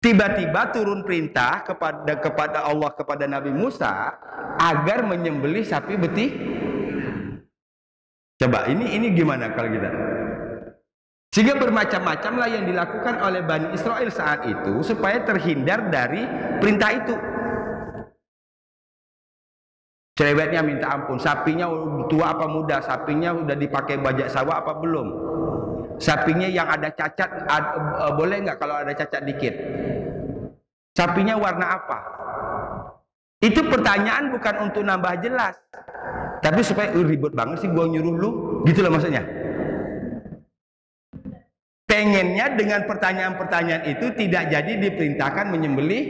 Tiba-tiba turun perintah kepada Allah, kepada Nabi Musa agar menyembelih sapi betina. Coba ini gimana kalau kita? Sehingga bermacam-macam lah yang dilakukan oleh Bani Israel saat itu supaya terhindar dari perintah itu. Cerewetnya minta ampun, sapinya tua apa muda, sapinya udah dipakai bajak sawah apa belum, sapinya yang ada cacat boleh nggak kalau ada cacat dikit, sapinya warna apa. Itu pertanyaan bukan untuk nambah jelas, tapi supaya ribet banget sih gua nyuruh lu, gitu loh maksudnya. Pengennya dengan pertanyaan-pertanyaan itu tidak jadi diperintahkan menyembelih.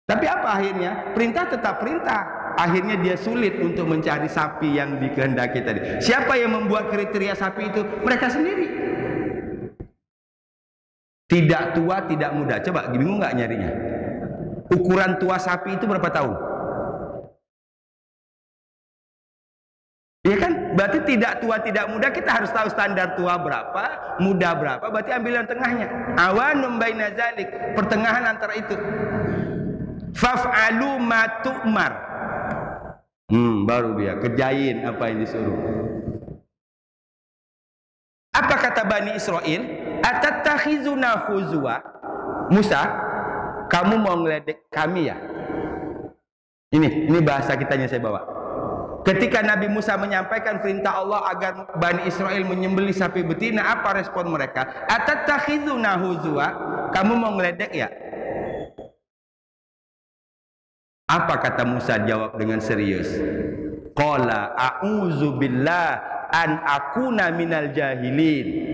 Tapi apa akhirnya? Perintah tetap perintah. Akhirnya dia sulit untuk mencari sapi yang dikehendaki tadi. Siapa yang membuat kriteria sapi itu? Mereka sendiri. Tidak tua, tidak muda. Coba bingung nggak nyarinya? Ukuran tua sapi itu berapa tahun? Iya kan? Berarti tidak tua, tidak muda. Kita harus tahu standar tua berapa, muda berapa. Berarti ambil yang tengahnya. Awanum baina zalik, pertengahan antara itu. Faf'alu ma tu'mar. Baru dia kerjain apa yang disuruh. Apa kata Bani Israel? Atattakhizuna huzwa. Musa, kamu mau ngeledek kami ya? Ini bahasa kitanya saya bawa. Ketika Nabi Musa menyampaikan perintah Allah agar Bani Israel menyembelih sapi betina, apa respon mereka? Atattakhizuna huzwa. Kamu mau ngeledek ya? Apa kata Musa jawab dengan serius? Qala a'udzu billah an akuna minal jahilin.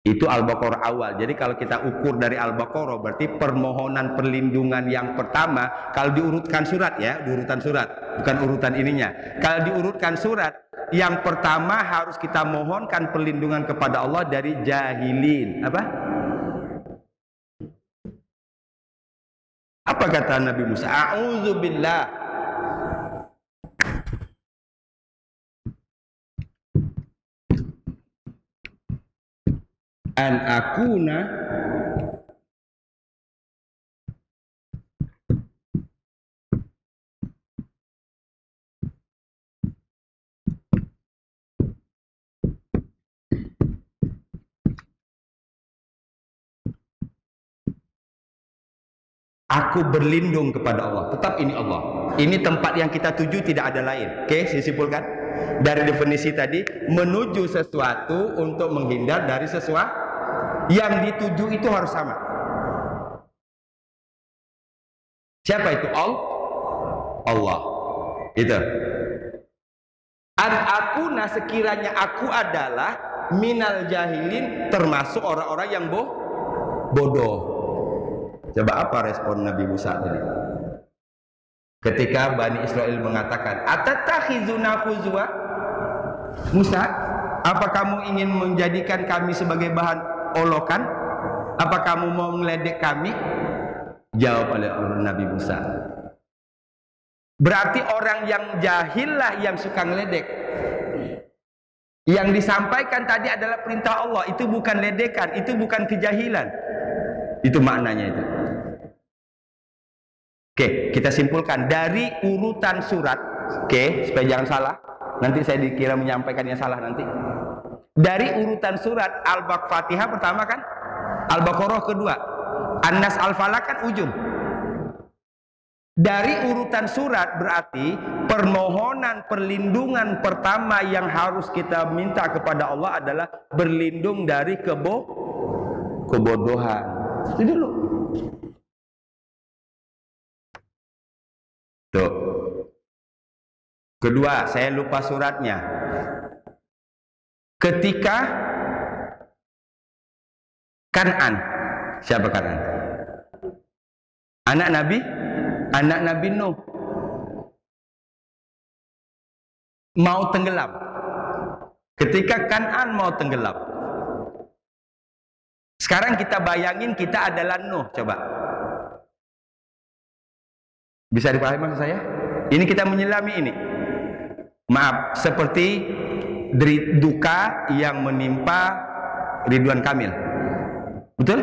Itu Al-Baqarah awal. Jadi kalau kita ukur dari Al-Baqarah berarti permohonan perlindungan yang pertama, kalau diurutkan surat ya, diurutan surat, bukan urutan ininya. Kalau diurutkan surat, yang pertama harus kita mohonkan perlindungan kepada Allah dari jahilin. Apa kata Nabi Musa? A'udzubillah an akuna Aku berlindung kepada Allah. Tetap ini Allah. Ini tempat yang kita tuju, tidak ada lain. Oke, saya simpulkan. Dari definisi tadi, menuju sesuatu untuk menghindar dari sesuatu. Yang dituju itu harus sama. Siapa itu? Allah. Itu. An akuna, sekiranya aku adalah minal jahilin, termasuk orang-orang yang bodoh. Coba apa respon Nabi Musa tadi? Ketika Bani Israel mengatakan, "Atattakhizuna huzwa?" Musa, apa kamu ingin menjadikan kami sebagai bahan olokan? Apa kamu mau meledek kami? Jawab oleh Nabi Musa. Berarti orang yang jahil lah yang suka ngeledek. Yang disampaikan tadi adalah perintah Allah. Itu bukan ledekan, itu bukan kejahilan. Itu maknanya itu. Oke, kita simpulkan dari urutan surat. Oke, supaya jangan salah. Nanti saya dikira menyampaikan yang salah nanti. Dari urutan surat Al-Fatihah pertama kan, Al-Baqarah kedua, An-Nas Al-Falaq kan ujung. Dari urutan surat berarti permohonan perlindungan pertama yang harus kita minta kepada Allah adalah berlindung dari kebodohan. Itu dulu. Tuh. Kedua, saya lupa suratnya. Ketika Kan'an, siapa Kan'an? Anak Nabi Nuh mau tenggelam. Ketika Kan'an mau tenggelam. Sekarang kita bayangin kita adalah Nuh, coba. Bisa dipahami maksud saya? Ini kita menyelami ini. Maaf, seperti duka yang menimpa Ridwan Kamil. Betul?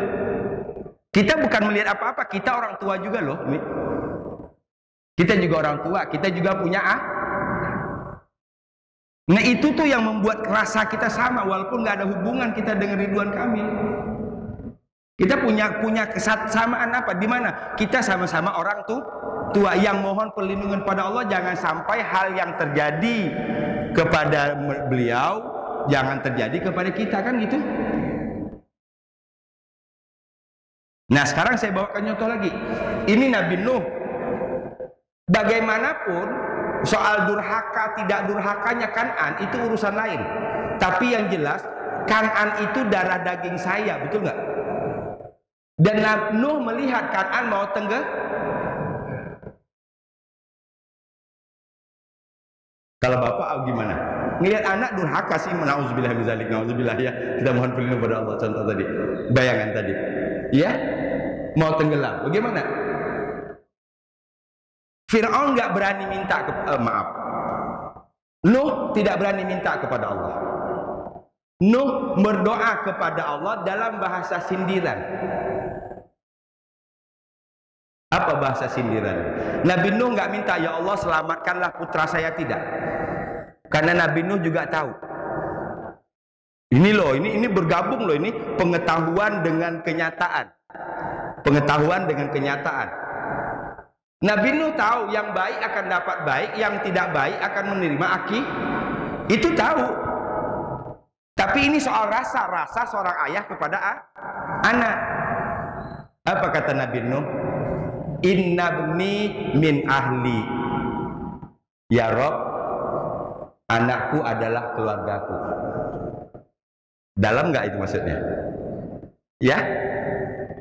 Kita bukan melihat apa-apa, kita orang tua juga loh. Kita juga orang tua, kita juga punya Nah itu tuh yang membuat rasa kita sama, walaupun nggak ada hubungan kita dengan Ridwan Kamil. Kita punya kesamaan apa? Di mana? Kita sama-sama orang tua yang mohon perlindungan pada Allah, jangan sampai hal yang terjadi kepada beliau jangan terjadi kepada kita, kan gitu. Nah sekarang saya bawakan contoh lagi. Ini Nabi Nuh. Bagaimanapun soal durhaka tidak durhakanya Kan'an itu urusan lain. Tapi yang jelas Kan'an itu darah daging saya, betul nggak? Dan Nabi Nuh melihat Kan'an mau tenggelam. Kalau bapak gimana? Ngelihat anak durhaka sih, nauzubillah min zalik, nauzubillah ya. Kita mohon perlindungan pada Allah. Contoh tadi, bayangan tadi, ya, mau tenggelam. Bagaimana? Fir'aun nggak berani minta maaf. Nuh tidak berani minta kepada Allah. Nuh berdoa kepada Allah dalam bahasa sindiran. Apa bahasa sindiran? Nabi Nuh nggak minta, ya Allah selamatkanlah putra saya, tidak. Karena Nabi Nuh juga tahu. Ini loh, ini bergabung loh, ini pengetahuan dengan kenyataan. Pengetahuan dengan kenyataan. Nabi Nuh tahu yang baik akan dapat baik, yang tidak baik akan menerima itu tahu. Tapi ini soal rasa seorang ayah kepada anak. Apa kata Nabi Nuh? Inna bni min ahli. Ya Rob, anakku adalah keluargaku. Dalam nggak itu maksudnya? Ya.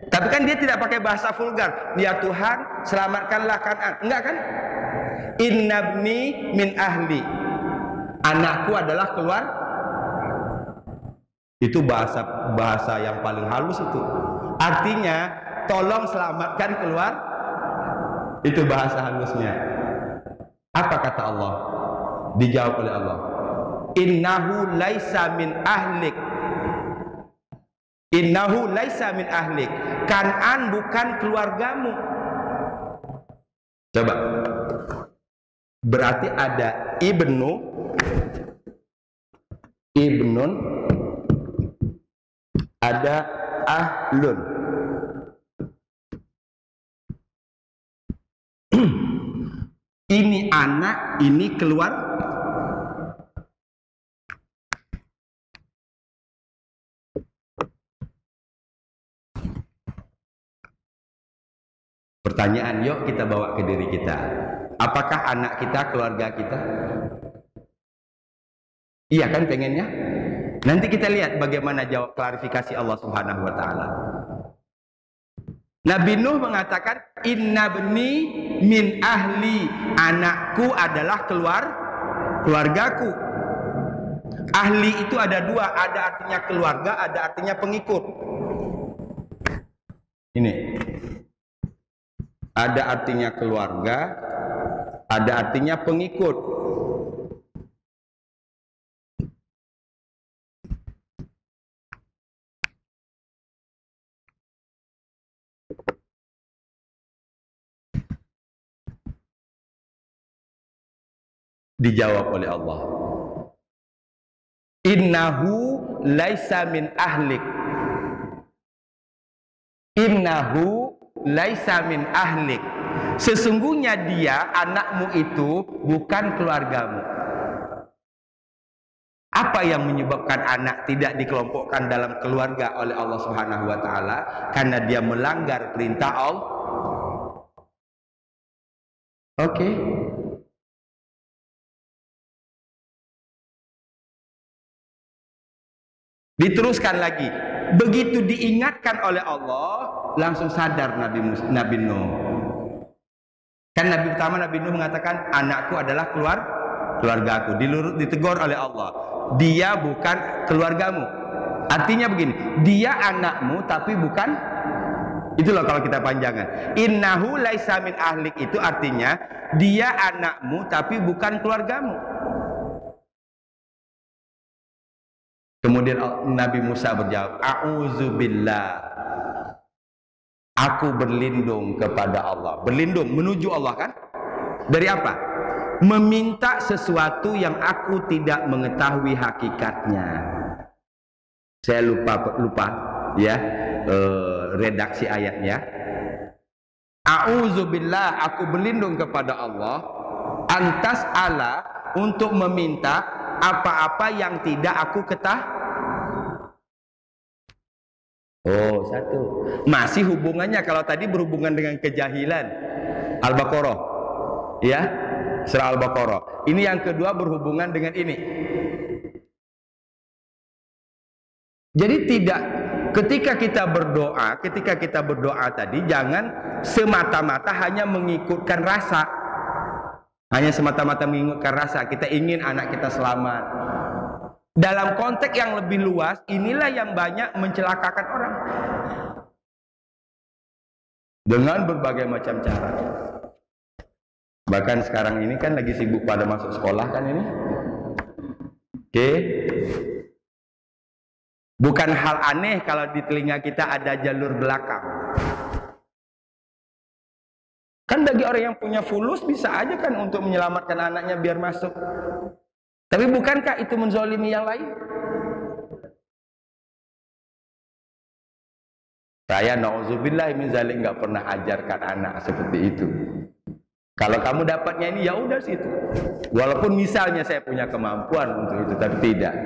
Tapi kan dia tidak pakai bahasa vulgar. Ya Tuhan, selamatkanlah Kan'an. Enggak kan? Inna bni min ahli. Anakku adalah keluar. Itu bahasa yang paling halus itu. Artinya, tolong selamatkan keluar. Itu bahasa halusnya. Apa kata Allah? Dijawab oleh Allah. Innahu laisa min ahlik. Innahu laisa min ahlik. Kan'an bukan keluargamu. Coba. Berarti ada ibnun, ada ahlun. Ini anak, ini keluar. Pertanyaan, yuk kita bawa ke diri kita. Apakah anak kita keluarga kita? Iya kan pengennya? Nanti kita lihat bagaimana jawab klarifikasi Allah Subhanahu wa taala. Nabi Nuh mengatakan, inna bni min ahli. Anakku adalah keluargaku. Ahli itu ada dua, ada artinya keluarga, ada artinya pengikut. Ini. Ada artinya keluarga, ada artinya pengikut. Dijawab oleh Allah. Innahu laisa min ahlik. Innahu laisa min ahlik. Sesungguhnya dia, anakmu itu bukan keluargamu. Apa yang menyebabkan anak tidak dikelompokkan dalam keluarga oleh Allah Subhanahu wa taala? Karena dia melanggar perintah Allah. Oke. Diteruskan lagi. Begitu diingatkan oleh Allah, langsung sadar Nabi Nuh. Kan Nabi pertama Nabi Nuh mengatakan, anakku adalah keluargaku. Ditegur oleh Allah, dia bukan keluargamu. Artinya begini, dia anakmu tapi bukan. Itu loh kalau kita panjangan. Innahu laisa min ahlik, itu artinya dia anakmu tapi bukan keluargamu. Kemudian Nabi Musa berjawab, a'udzubillah, aku berlindung kepada Allah. Berlindung menuju Allah kan? Dari apa? Meminta sesuatu yang aku tidak mengetahui hakikatnya. Saya lupa ya redaksi ayatnya. A'udzubillah, aku berlindung kepada Allah, antas Allah, untuk meminta apa-apa yang tidak aku ketahui. Oh, satu. Masih hubungannya, kalau tadi berhubungan dengan kejahilan. Al-Baqarah. Ya, surah Al-Baqarah. Ini yang kedua berhubungan dengan ini. Jadi tidak, ketika kita berdoa tadi, jangan semata-mata hanya mengikutkan rasa. Hanya semata-mata mengikutkan rasa, kita ingin anak kita selamat. Dalam konteks yang lebih luas, inilah yang banyak mencelakakan orang. Dengan berbagai macam cara. Bahkan sekarang ini kan lagi sibuk pada masuk sekolah kan ini. Oke. Bukan hal aneh kalau di telinga kita ada jalur belakang. Kan bagi orang yang punya fulus bisa aja kan untuk menyelamatkan anaknya biar masuk. Tapi bukankah itu menzolimi yang lain? Saya na'udzubillah min zalik nggak pernah ajarkan anak seperti itu. Kalau kamu dapatnya ini ya udah situ. Walaupun misalnya saya punya kemampuan untuk itu, tapi tidak.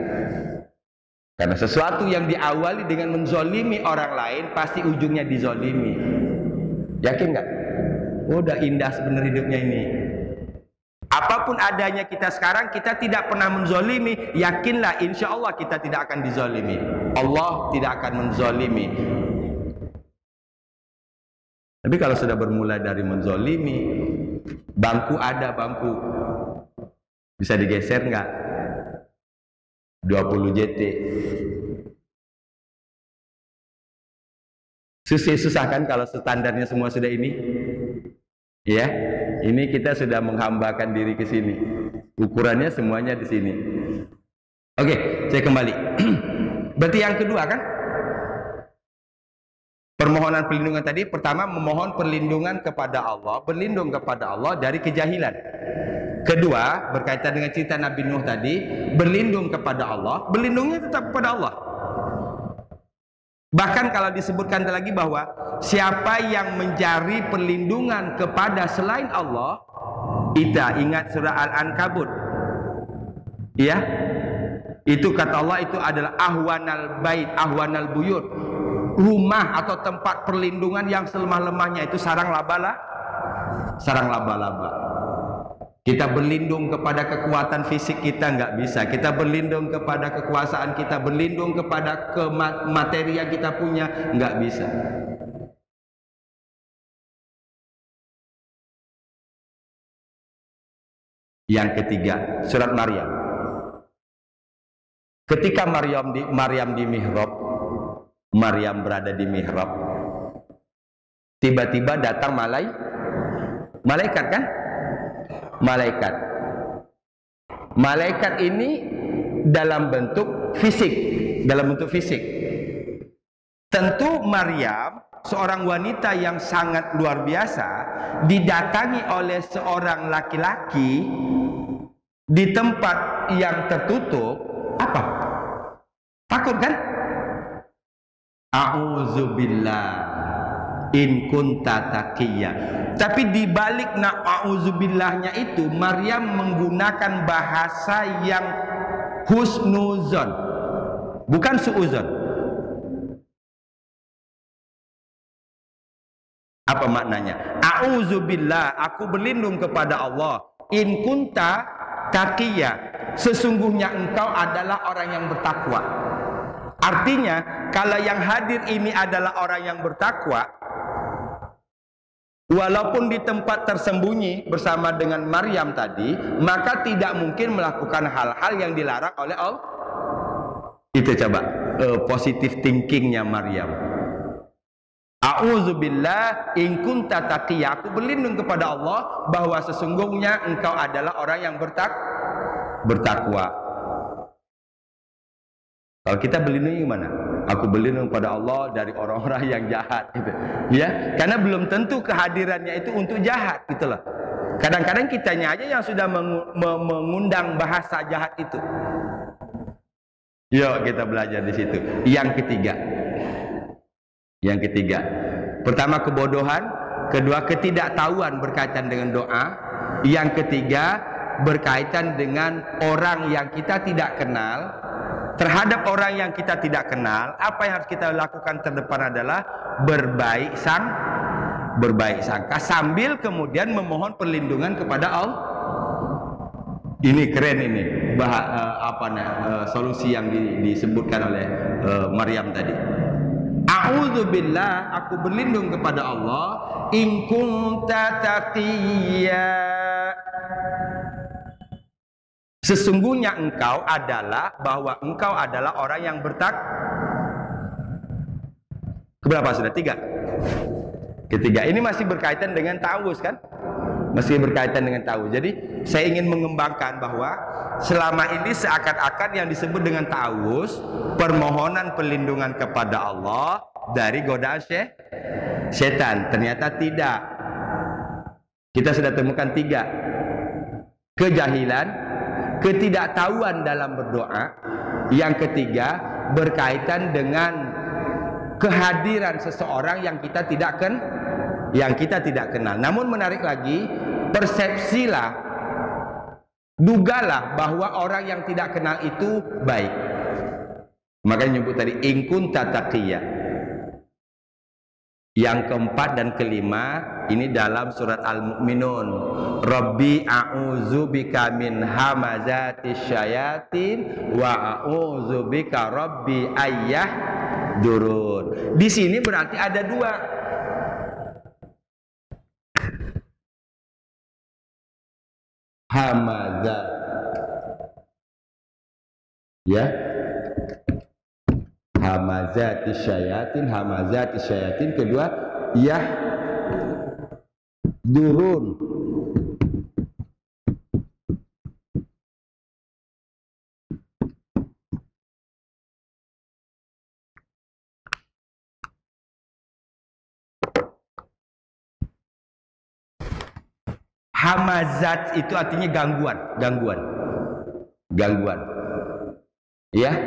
Karena sesuatu yang diawali dengan menzolimi orang lain pasti ujungnya dizolimi. Yakin nggak? Udah indah sebenarnya hidupnya ini. Apapun adanya kita sekarang, kita tidak pernah menzolimi. Yakinlah, insya Allah kita tidak akan dizolimi. Allah tidak akan menzolimi. Tapi kalau sudah bermula dari menzolimi, bangku ada bangku, bisa digeser nggak? 20 JT. Susah kan kalau standarnya semua sudah ini? Ya, ini kita sudah menghambakan diri ke sini. Ukurannya semuanya di sini. Oke, saya kembali. Berarti yang kedua kan? Permohonan perlindungan tadi, pertama memohon perlindungan kepada Allah, berlindung kepada Allah dari kejahilan. Kedua, berkaitan dengan cerita Nabi Nuh tadi, berlindung kepada Allah, berlindungnya tetap kepada Allah. Bahkan kalau disebutkan lagi bahwa siapa yang mencari perlindungan kepada selain Allah, kita ingat surah Al-Ankabut. Ya. Itu kata Allah itu adalah ahwanal bait, ahwanal buyut. Rumah atau tempat perlindungan yang selemah-lemahnya itu sarang laba-laba. Sarang laba-laba. Kita berlindung kepada kekuatan fisik kita nggak bisa. Kita berlindung kepada kekuasaan kita, berlindung kepada materi yang kita punya nggak bisa. Yang ketiga, surat Maryam. Ketika Maryam di mihrab, Maryam berada di mihrab, tiba-tiba datang malaikat kan? Malaikat ini dalam bentuk fisik, Tentu Maryam, seorang wanita yang sangat luar biasa, didatangi oleh seorang laki-laki di tempat yang tertutup, apa? Takut kan? A'udzubillah in kunta taqiyya. Tapi di balik a'udzubillahnya itu Maryam menggunakan bahasa yang husnuzon, bukan suuzon. Apa maknanya? A'udzubillah, aku berlindung kepada Allah. In kunta taqiyya, sesungguhnya engkau adalah orang yang bertakwa. Artinya, kalau yang hadir ini adalah orang yang bertakwa, walaupun di tempat tersembunyi bersama dengan Maryam tadi, maka tidak mungkin melakukan hal-hal yang dilarang oleh Allah. Itu coba positive thinkingnya Maryam. A'udzubillah in kunta taqiyya, aku berlindung kepada Allah bahwa sesungguhnya engkau adalah orang yang bertakwa. Kalau kita berlindung gimana? Aku berlindung pada Allah dari orang-orang yang jahat, gitu. Ya, karena belum tentu kehadirannya itu untuk jahat, gitu loh. Kadang-kadang kitanya aja yang sudah mengundang bahasa jahat itu. Yuk kita belajar di situ. Yang ketiga, pertama kebodohan, kedua ketidaktahuan berkaitan dengan doa, yang ketiga berkaitan dengan orang yang kita tidak kenal. Terhadap orang yang kita tidak kenal, apa yang harus kita lakukan terdepan adalah berbaik sangka sambil kemudian memohon perlindungan kepada Allah. Ini keren ini, solusi yang disebutkan oleh Maryam tadi. A'udzubillah, aku berlindung kepada Allah, in kunta taqiyya, sesungguhnya engkau adalah, bahwa engkau adalah orang yang keberapa sudah? Ketiga. Ini masih berkaitan dengan ta'awuz kan? Masih berkaitan dengan ta'awuz. Jadi saya ingin mengembangkan bahwa selama ini seakan-akan yang disebut dengan ta'awuz, permohonan perlindungan kepada Allah dari godaan setan. Ternyata tidak. Kita sudah temukan 3. Kejahilan, ketidaktahuan dalam berdoa. Yang ketiga berkaitan dengan kehadiran seseorang yang kita tidak kenal. Namun menarik lagi, persepsilah, dugalah bahwa orang yang tidak kenal itu baik. Makanya nyebut tadi in kunta taqiyya. Yang keempat dan kelima ini dalam surat Al-Mu'minun. Rabbi a'udzubika min hamazatis syayatin wa a'udzubika rabbi durun. Di sini berarti ada 2. Hamazat. Ya. Hamazatis syayatin, kedua durun. Hamazat itu artinya gangguan. Ya.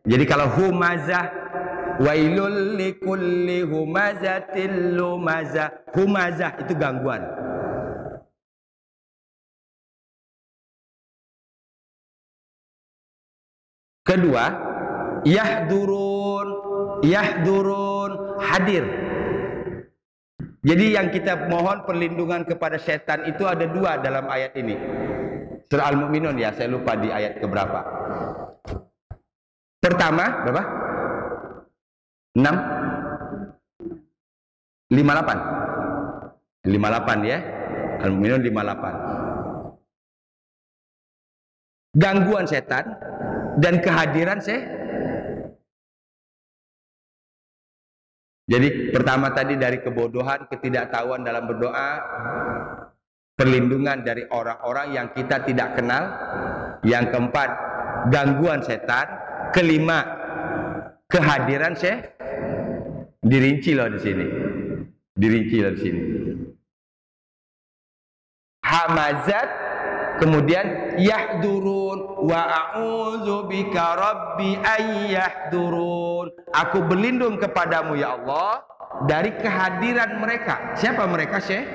Jadi kalau humazah, wailul likulli humazatil lumazah. Humazah itu gangguan. Kedua, yahdurun, hadir. Jadi yang kita mohon perlindungan kepada setan itu ada 2 dalam ayat ini. Surah Al-Mu'minun ya, saya lupa di ayat keberapa. Pertama, berapa? 6? 58 ya. Al-Mu'minun 58. Gangguan setan dan kehadiran Jadi pertama tadi dari kebodohan, ketidaktahuan dalam berdoa, perlindungan dari orang-orang yang kita tidak kenal. Yang keempat, gangguan setan. Kelima, kehadiran dirinci loh di sini. Hamazat Kemudian yahdurun wa a'udzu bika rabbi ay yahdurun. Aku berlindung kepadamu ya Allah dari kehadiran mereka. Siapa mereka, Syekh?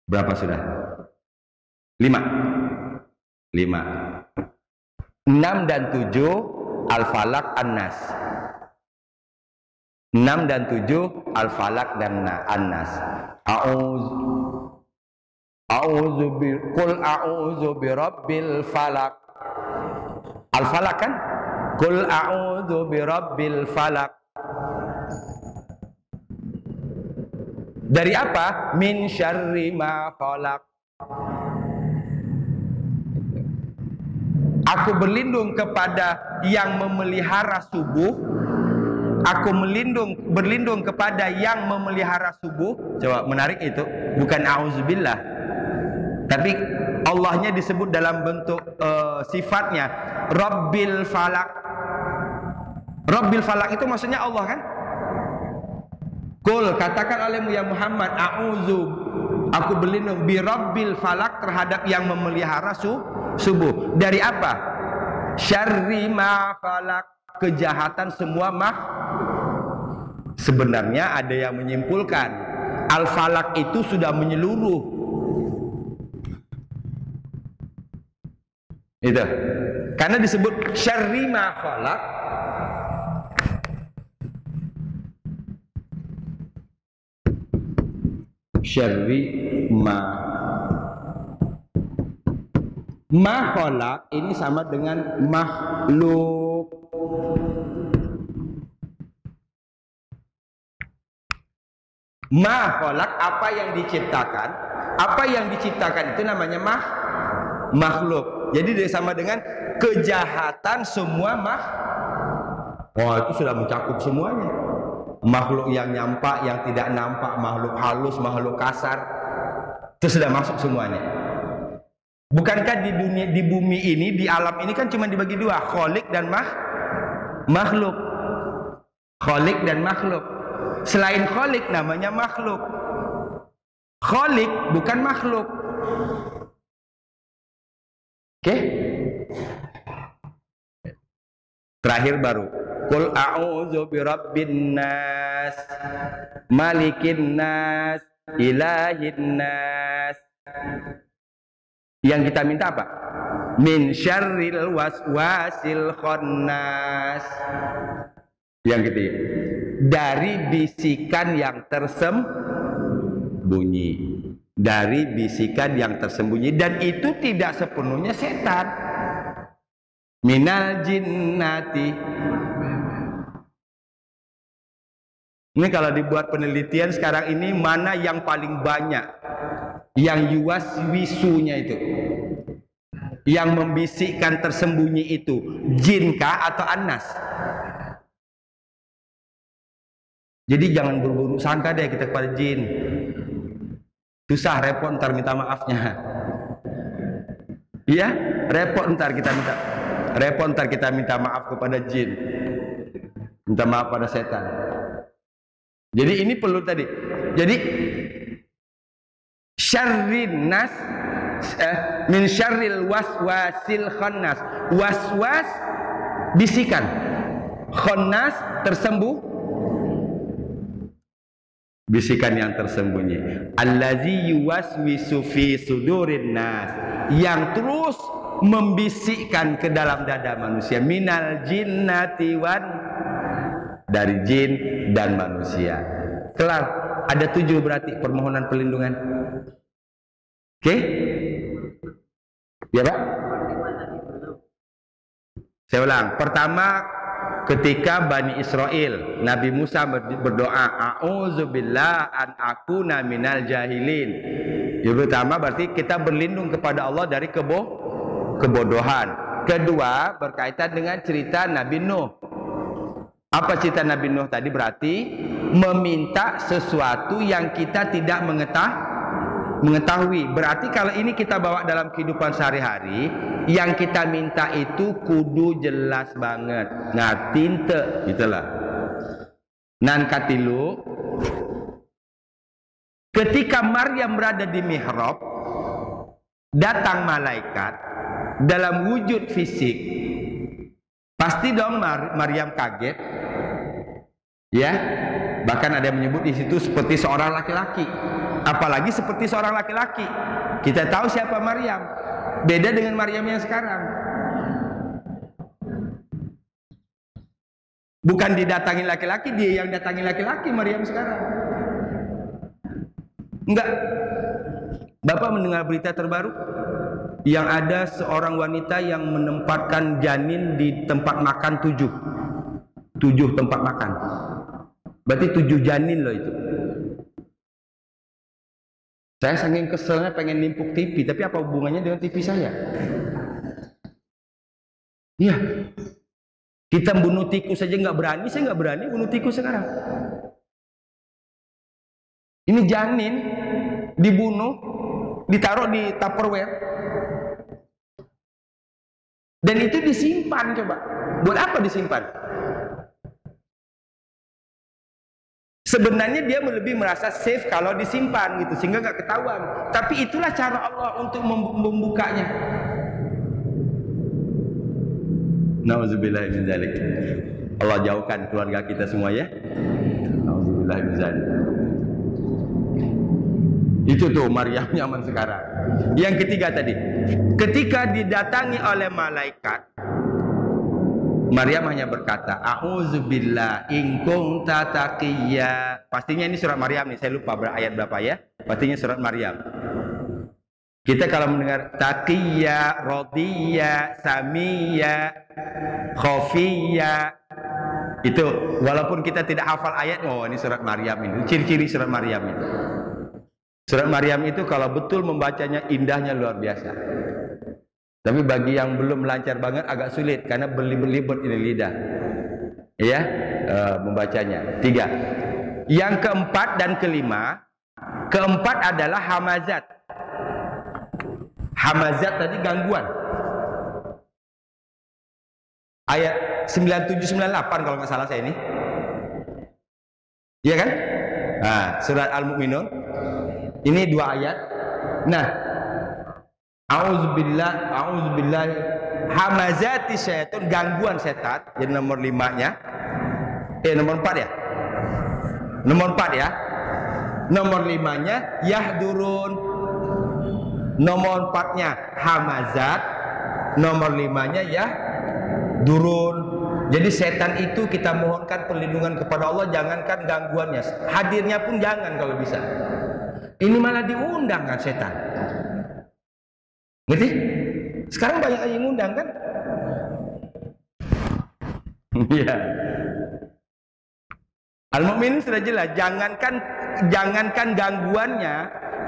Berapa sudah? 5. 6 dan 7 Al-Falaq An-Nas. 6 dan 7 Al-Falaq dan An-Nas. Qul a'udzu birabbil falaq. Al-Falaq kan? Qul a'udzu birabbil falaq. Dari apa? Min syarri ma khalaq. Aku berlindung kepada yang memelihara subuh. Aku berlindung kepada yang memelihara subuh. Coba, menarik itu. Bukan auzubillah, tapi Allahnya disebut dalam bentuk sifatnya Rabbil Falaq. Rabbil Falaq itu maksudnya Allah kan? Qul, katakan olehmu ya Muhammad, a'udzu, aku berlindung bi Rabbil Falaq, terhadap yang memelihara subuh. Dari apa? Syarri ma khalaq, kejahatan semua Sebenarnya ada yang menyimpulkan Al-Falaq itu sudah menyeluruh. Itu. Karena disebut syarri ma khalaq. Syarri ma khalaq ini sama dengan makhluk. Ma khalaq, apa yang diciptakan. Apa yang diciptakan itu namanya makhluk. Jadi dia sama dengan kejahatan semua itu sudah mencakup semuanya. Makhluk yang nampak, yang tidak nampak, makhluk halus, makhluk kasar, itu sudah masuk semuanya. Bukankah di bumi ini, di alam ini kan cuma dibagi dua, khaliq dan makhluk. Khaliq dan makhluk. Selain khaliq namanya makhluk. Khaliq bukan makhluk. Oke? Terakhir baru. Qul a'udzu birabbin nas, malikin nas, ilahin nas. Yang kita minta apa? Min syarril waswasil khannas. Yang ketiga, dari bisikan yang tersembunyi. Dari bisikan yang tersembunyi, dan itu tidak sepenuhnya setan. Minal jinnati. Ini kalau dibuat penelitian sekarang ini, mana yang paling banyak yang yuwaswisunya itu, yang membisikkan tersembunyi itu, jinkah atau anas? Jadi jangan berburu sangka deh kita kepada jin. Susah, repot ntar minta maafnya. Iya, repot ntar kita minta maaf kepada jin, minta maaf pada setan. Jadi ini perlu tadi. Jadi syarrin nas min syarril waswasil khannas. Waswas bisikan, khannas bisikan yang tersembunyi. Allazi yuwaswisu fi sudurin nas, yang terus membisikkan ke dalam dada manusia. Minal jinnati wan, dari jin dan manusia. Kelar, ada 7 berarti permohonan perlindungan. Oke? Ya Pak? Saya ulang. Pertama, ketika Bani Israel, Nabi Musa berdoa, a'udzubillah an akuna minal jahilin. Yang pertama berarti kita berlindung kepada Allah dari kebodohan. Kedua, berkaitan dengan cerita Nabi Nuh. Apa cerita Nabi Nuh tadi? Berarti meminta sesuatu yang kita tidak mengetahui. Berarti kalau ini kita bawa dalam kehidupan sehari-hari, yang kita minta itu kudu jelas banget. Nah, tinte, itulah. Nan katilu, ketika Maryam berada di mihrab, datang malaikat dalam wujud fisik. Pasti dong Maryam kaget. Ya, bahkan ada yang menyebut di situ seperti seorang laki-laki. Apalagi seperti seorang laki-laki. Kita tahu siapa Maryam. Beda dengan Maryam yang sekarang. Bukan didatangi laki-laki, dia yang datangi laki-laki Maryam sekarang. Enggak. Bapak mendengar berita terbaru yang ada seorang wanita yang menempatkan janin di tempat makan 7 tempat makan. Berarti 7 janin loh itu. Saya saking keselnya pengen nimpuk TV, tapi apa hubungannya dengan TV saya? Iya. Kita bunuh tikus saja nggak berani, saya nggak berani bunuh tikus sekarang. Ini janin dibunuh, ditaruh di Tupperware, dan itu disimpan. Coba, buat apa disimpan? Sebenarnya dia lebih merasa safe kalau disimpan gitu, sehingga nggak ketahuan. Tapi itulah cara Allah untuk membukanya. Nauzubillah min dzalik. Allah jauhkan keluarga kita semua ya. Nauzubillah min dzalik. Itu tuh Maryam nyaman sekarang. Yang ketiga tadi, ketika didatangi oleh malaikat, Maryam hanya berkata, "A'udzubillah in kunta taqiyya." Pastinya ini surat Maryam nih, saya lupa ayat berapa ya. Pastinya surat Maryam. Kita kalau mendengar taqiyya, radiyya, samiyya, khafiyya, itu walaupun kita tidak hafal ayat, oh ini surat Maryam ini. Ciri-ciri surat Maryam itu. Surat Maryam itu kalau betul membacanya indahnya luar biasa. Tapi bagi yang belum lancar banget agak sulit karena berlibet-libet ini lidah. Ya, membacanya. 3. Yang keempat dan kelima, keempat adalah hamazat. Hamazat tadi gangguan. Ayat 9798 kalau nggak salah saya ini. Iya kan? Nah, surat Al-Mu'minun. Ini 2 ayat. Nah, A'udzubillah hamazati syaitan, gangguan setan. Jadi nomor 5-nya. Nomor 4 ya? Nomor 4 ya. Nomor 5-nya yahdurun. Nomor 4-nya hamazat. Nomor 5-nya yahdurun. Jadi setan itu kita mohonkan perlindungan kepada Allah, jangankan gangguannya, hadirnya pun jangan kalau bisa. Ini malah diundang kan setan. Ngerti? Sekarang banyak yang ngundang kan? Iya. Al-Mu'min sudah jelas, jangankan gangguannya,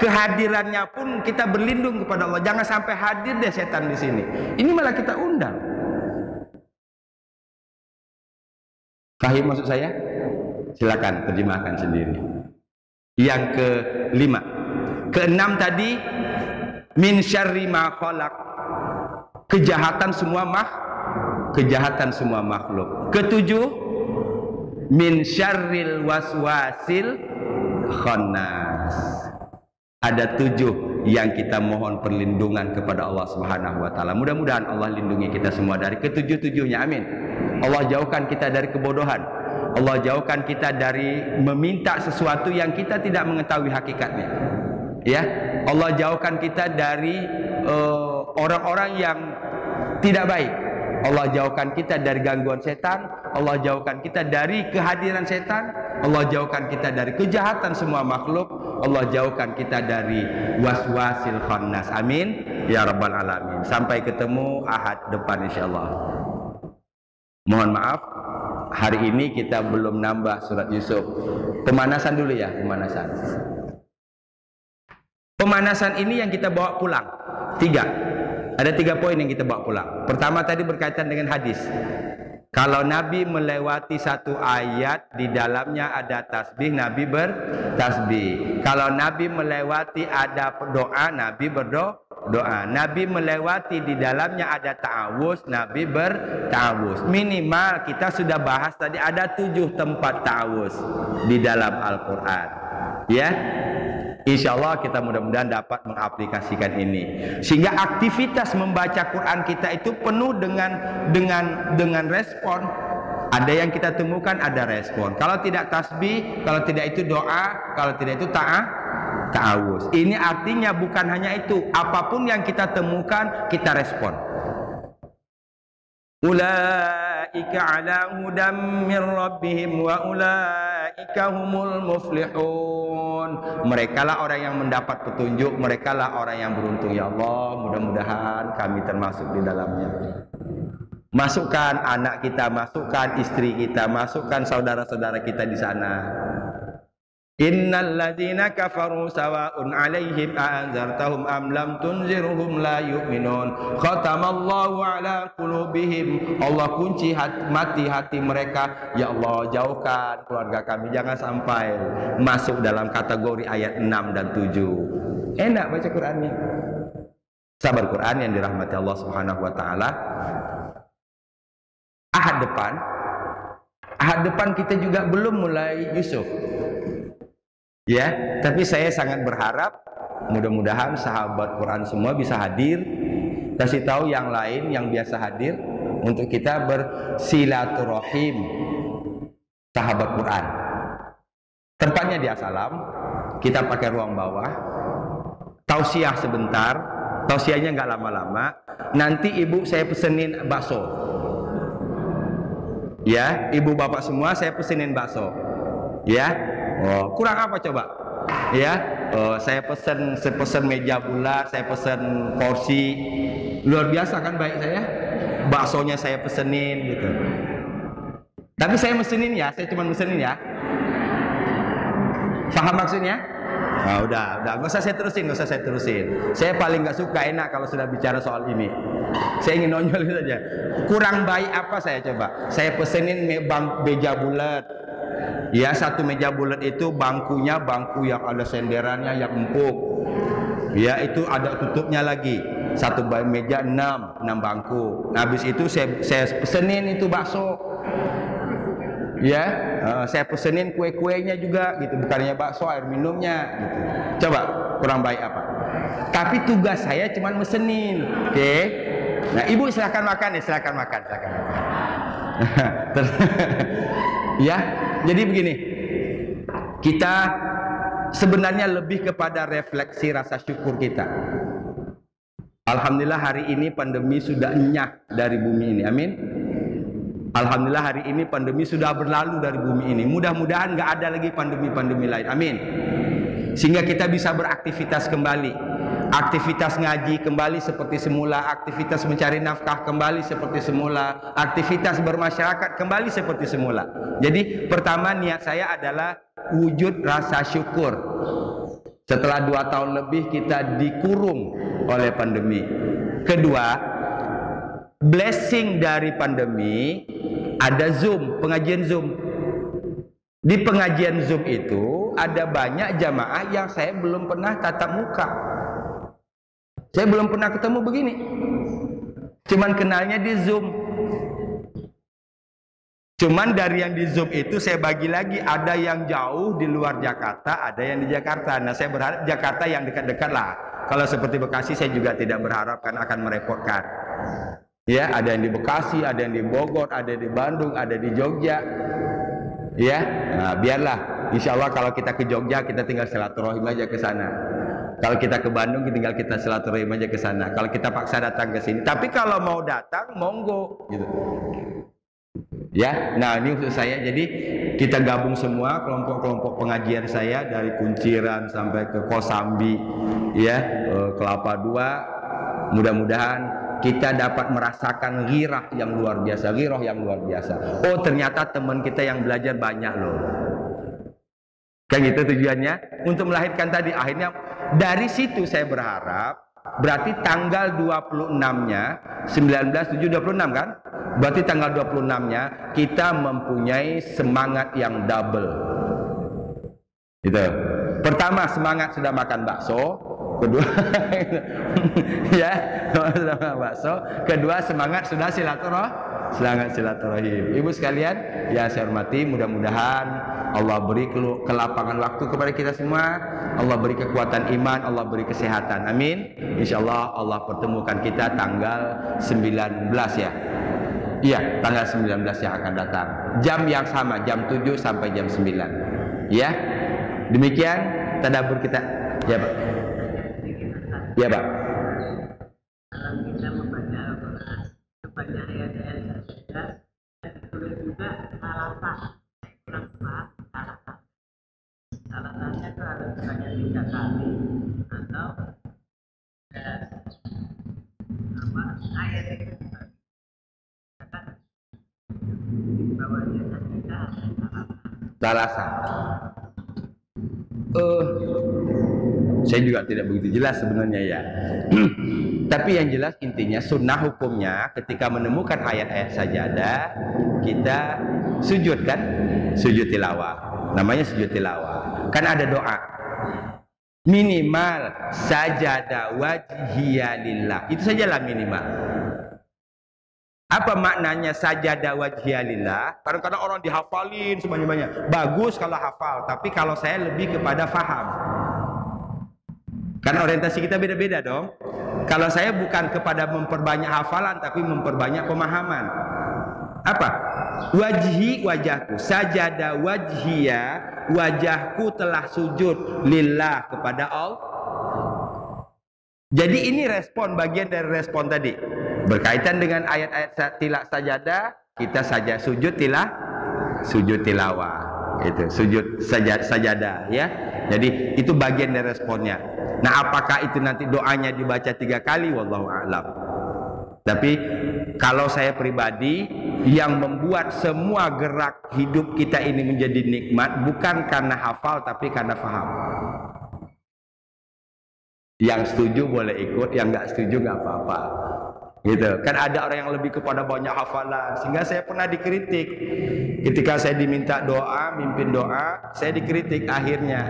kehadirannya pun kita berlindung kepada Allah. Jangan sampai hadir deh setan di sini. Ini malah kita undang. Fahim maksud saya? Silakan terjemahkan sendiri. Yang kelima. Keenam tadi, min syarri ma khalaq. Kejahatan semua makhluk. Ketujuh, min syarril waswasil khannas. Ada 7 yang kita mohon perlindungan kepada Allah Subhanahu wa taala. Mudah-mudahan Allah lindungi kita semua dari ketujuh-tujuhnya. Amin. Allah jauhkan kita dari kebodohan. Allah jauhkan kita dari meminta sesuatu yang kita tidak mengetahui hakikatnya. Ya, Allah jauhkan kita dari orang-orang yang tidak baik. Allah jauhkan kita dari gangguan setan. Allah jauhkan kita dari kehadiran setan. Allah jauhkan kita dari kejahatan semua makhluk. Allah jauhkan kita dari waswasil khannas. Amin ya rabbal alamin. Sampai ketemu Ahad depan insyaallah. Mohon maaf, hari ini kita belum nambah surat Yusuf. Pemanasan dulu ya, pemanasan. Pemanasan ini yang kita bawa pulang. 3. Ada 3 poin yang kita bawa pulang. Pertama tadi berkaitan dengan hadis. Kalau Nabi melewati satu ayat di dalamnya ada tasbih, Nabi bertasbih. Kalau Nabi melewati ada doa, Nabi berdoa. doa. Nabi melewati di dalamnya ada ta'awuz, Nabi berta'awuz. Minimal kita sudah bahas tadi ada 7 tempat ta'awuz di dalam Al-Quran. Ya, insya Allah kita mudah-mudahan dapat mengaplikasikan ini, sehingga aktivitas membaca Quran kita itu penuh dengan respon. Ada yang kita temukan ada respon. Kalau tidak tasbih, kalau tidak itu doa, kalau tidak itu ta'awuz. Ini artinya bukan hanya itu, apapun yang kita temukan kita respon. Ulaika ala hudam min rabbihim wa ulaika humul muflihun. Merekalah orang yang mendapat petunjuk, merekalah orang yang beruntung. Ya Allah, mudah-mudahan kami termasuk di dalamnya. Masukkan anak kita, masukkan istri kita, masukkan saudara-saudara kita di sana. Innal ladzina kafaru sawa'un 'alaihim a'anzartahum am lam tunzirhum la yu'minun. Khatamallahu 'ala qulubihim. Allah kunci mati hati mereka. Ya Allah, jauhkan keluarga kami jangan sampai masuk dalam kategori ayat 6 dan 7. Enak baca Qur'annya. Sabar Quran yang dirahmati Allah Subhanahu wa taala. Ahad depan kita juga belum mulai Yusuf. Ya, tapi saya sangat berharap mudah-mudahan sahabat Quran semua bisa hadir, kasih tahu yang lain yang biasa hadir untuk kita bersilaturahim sahabat Quran. Tempatnya di Asalam, kita pakai ruang bawah. Tausiah sebentar, tausiahnya nggak lama-lama. Nanti ibu saya pesenin bakso. Ya, ibu bapak semua saya pesenin bakso. Ya, oh, kurang apa coba? Ya, saya pesen meja bulat, saya pesen porsi. Luar biasa kan baik saya? Baksonya saya pesenin gitu. Tapi saya mesenin ya, saya cuma mesenin ya. Paham maksudnya? Nah, udah, nggak usah saya terusin. Saya paling nggak suka enak kalau sudah bicara soal ini. Saya ingin nonjolin saja. Kurang baik apa saya coba? Saya pesenin meja bulat. Ya, satu meja bulat itu bangkunya bangku yang ada senderannya yang empuk. Ya, itu ada tutupnya lagi. Satu meja 6 bangku. Nah, habis itu saya pesenin itu bakso. Ya, saya pesenin kue-kuenya juga gitu, bukannya bakso, air minumnya gitu. Coba kurang baik apa? Tapi tugas saya cuma mesenin, oke? Nah, ibu silakan makan ya, silakan makan. Ya, jadi begini, kita sebenarnya lebih kepada refleksi rasa syukur kita. Alhamdulillah hari ini pandemi sudah enyah dari bumi ini, amin. Alhamdulillah hari ini pandemi sudah berlalu dari bumi ini. Mudah-mudahan nggak ada lagi pandemi-pandemi lain. Amin. Sehingga kita bisa beraktivitas kembali. Aktivitas ngaji kembali seperti semula. Aktivitas mencari nafkah kembali seperti semula. Aktivitas bermasyarakat kembali seperti semula. Jadi pertama niat saya adalah wujud rasa syukur. Setelah 2 tahun lebih kita dikurung oleh pandemi. Kedua, blessing dari pandemi ada Zoom, pengajian Zoom. Di pengajian Zoom itu ada banyak jamaah yang saya belum pernah tatap muka. Saya belum pernah ketemu begini. Cuman kenalnya di Zoom. Cuman dari yang di Zoom itu saya bagi lagi, ada yang jauh di luar Jakarta, ada yang di Jakarta. Nah, saya berharap Jakarta yang dekat-dekat lah. Kalau seperti Bekasi saya juga tidak berharap karena akan merepotkan. Ya, ada yang di Bekasi, ada yang di Bogor, ada di Bandung, ada di Jogja. Ya, nah, biarlah. Insya Allah kalau kita ke Jogja, kita tinggal silaturahim aja ke sana. Kalau kita ke Bandung, tinggal kita silaturahim aja ke sana. Kalau kita paksa datang ke sini. Tapi kalau mau datang, monggo. Gitu. Ya, nah ini untuk saya. Jadi kita gabung semua kelompok-kelompok pengajian saya dari Kunciran sampai ke Kosambi, ya, Kelapa II. Mudah-mudahan kita dapat merasakan ghirah yang luar biasa, ghirah yang luar biasa. Oh, ternyata teman kita yang belajar banyak loh. Kan gitu tujuannya, untuk melahirkan tadi. Akhirnya dari situ saya berharap, berarti tanggal 26-nya, 19/7/26 kan? Berarti tanggal 26-nya kita mempunyai semangat yang double. Gitu. Pertama, semangat sudah makan bakso. kedua ya sama bakso, kedua semangat sudah silaturahim. Ibu sekalian yang saya hormati, mudah-mudahan Allah beri kelapangan waktu kepada kita semua, Allah beri kekuatan iman, Allah beri kesehatan, amin. Insyaallah Allah pertemukan kita tanggal 19 ya. Iya, tanggal 19 yang akan datang. Jam yang sama, jam 7 sampai jam 9. Ya. Demikian tadabbur kita. Ya, Pak. Ya, Pak. Dalam kita membaca Al-Quran, membaca ayat-ayat saja, ditulis juga alasan. Kurang paham alasan. Alasannya itu harus dibaca 3 kali atau ayat itu bawahnya kita Alasan. Saya juga tidak begitu jelas sebenarnya ya. Tapi yang jelas intinya sunnah hukumnya ketika menemukan ayat-ayat sajadah kita sujud kan, sujud tilawah. Namanya sujud tilawah. Kan ada doa. Minimal sajada wajhiya lillah. Itu sajalah minimal. Apa maknanya sajada wajhiya lillah? Kadang-kadang orang dihafalin sebanyak-banyak. Bagus kalau hafal, tapi kalau saya lebih kepada faham. Karena orientasi kita beda-beda dong. Kalau saya bukan kepada memperbanyak hafalan, tapi memperbanyak pemahaman. Apa? Wajhi, wajahku. Sajada wajhiya, wajahku telah sujud lillah kepada Allah. Jadi ini respon, bagian dari respon tadi. Berkaitan dengan ayat-ayat tilak sajadah, kita saja sujud tilawah. Itu sujud sajadah ya. Jadi itu bagian dari responnya. Nah, apakah itu nanti doanya dibaca 3 kali? Wallahu a'lam. Tapi kalau saya pribadi, yang membuat semua gerak hidup kita ini menjadi nikmat bukan karena hafal, tapi karena faham. Yang setuju boleh ikut, yang nggak setuju nggak apa-apa. Gitu. Kan ada orang yang lebih kepada banyak hafalan, sehingga saya pernah dikritik. Ketika saya diminta doa, mimpin doa, saya dikritik akhirnya.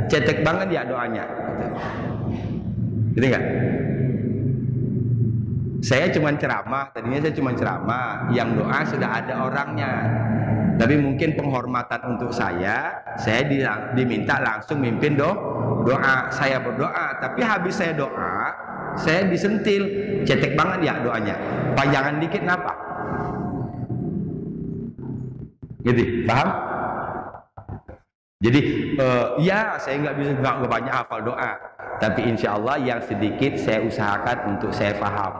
Cetek banget ya doanya. Gitu nggak? Saya cuma ceramah, tadinya saya cuma ceramah, yang doa sudah ada orangnya. Tapi mungkin penghormatan untuk saya diminta langsung mimpin doa. Saya berdoa, tapi habis saya doa, saya disentil. Cetek banget ya doanya. Panjangan dikit ngapa? Gitu, paham? Jadi ya saya nggak banyak hafal doa, tapi insya Allah yang sedikit saya usahakan untuk saya paham.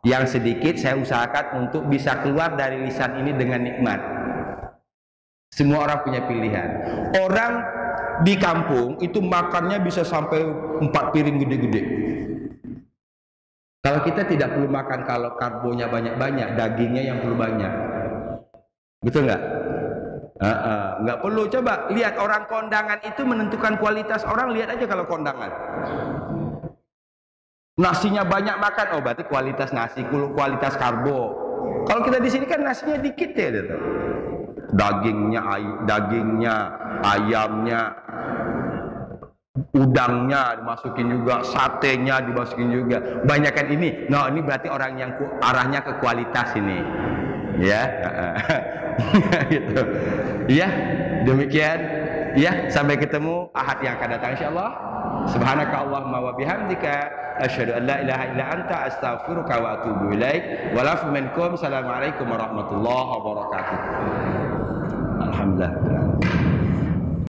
Yang sedikit saya usahakan untuk bisa keluar dari lisan ini dengan nikmat. Semua orang punya pilihan. Orang di kampung itu makannya bisa sampai 4 piring gede-gede. Kalau kita tidak perlu makan kalau karbonya banyak-banyak, dagingnya yang perlu banyak. Betul nggak? Nggak perlu. Coba lihat orang kondangan itu menentukan kualitas orang. Lihat aja kalau kondangan. Nasinya banyak makan, oh berarti kualitas nasi, kualitas karbo. Kalau kita di sini kan nasinya dikit ya, gitu. Dagingnya, ayamnya, udangnya dimasukin juga, satenya dimasukin juga. Banyakan ini. Nah, ini berarti orang yang arahnya ke kualitas ini. Ya. Gitu. Ya, demikian. Ya, sampai ketemu Ahad yang akan datang insyaallah. Subhanaka Allahumma wa bihamdika asyhadu an la ilaha illa anta astaghfiruka wa atubu ilaik. Wa lafu minkum. Assalamualaikum warahmatullahi wabarakatuh. Alhamdulillah.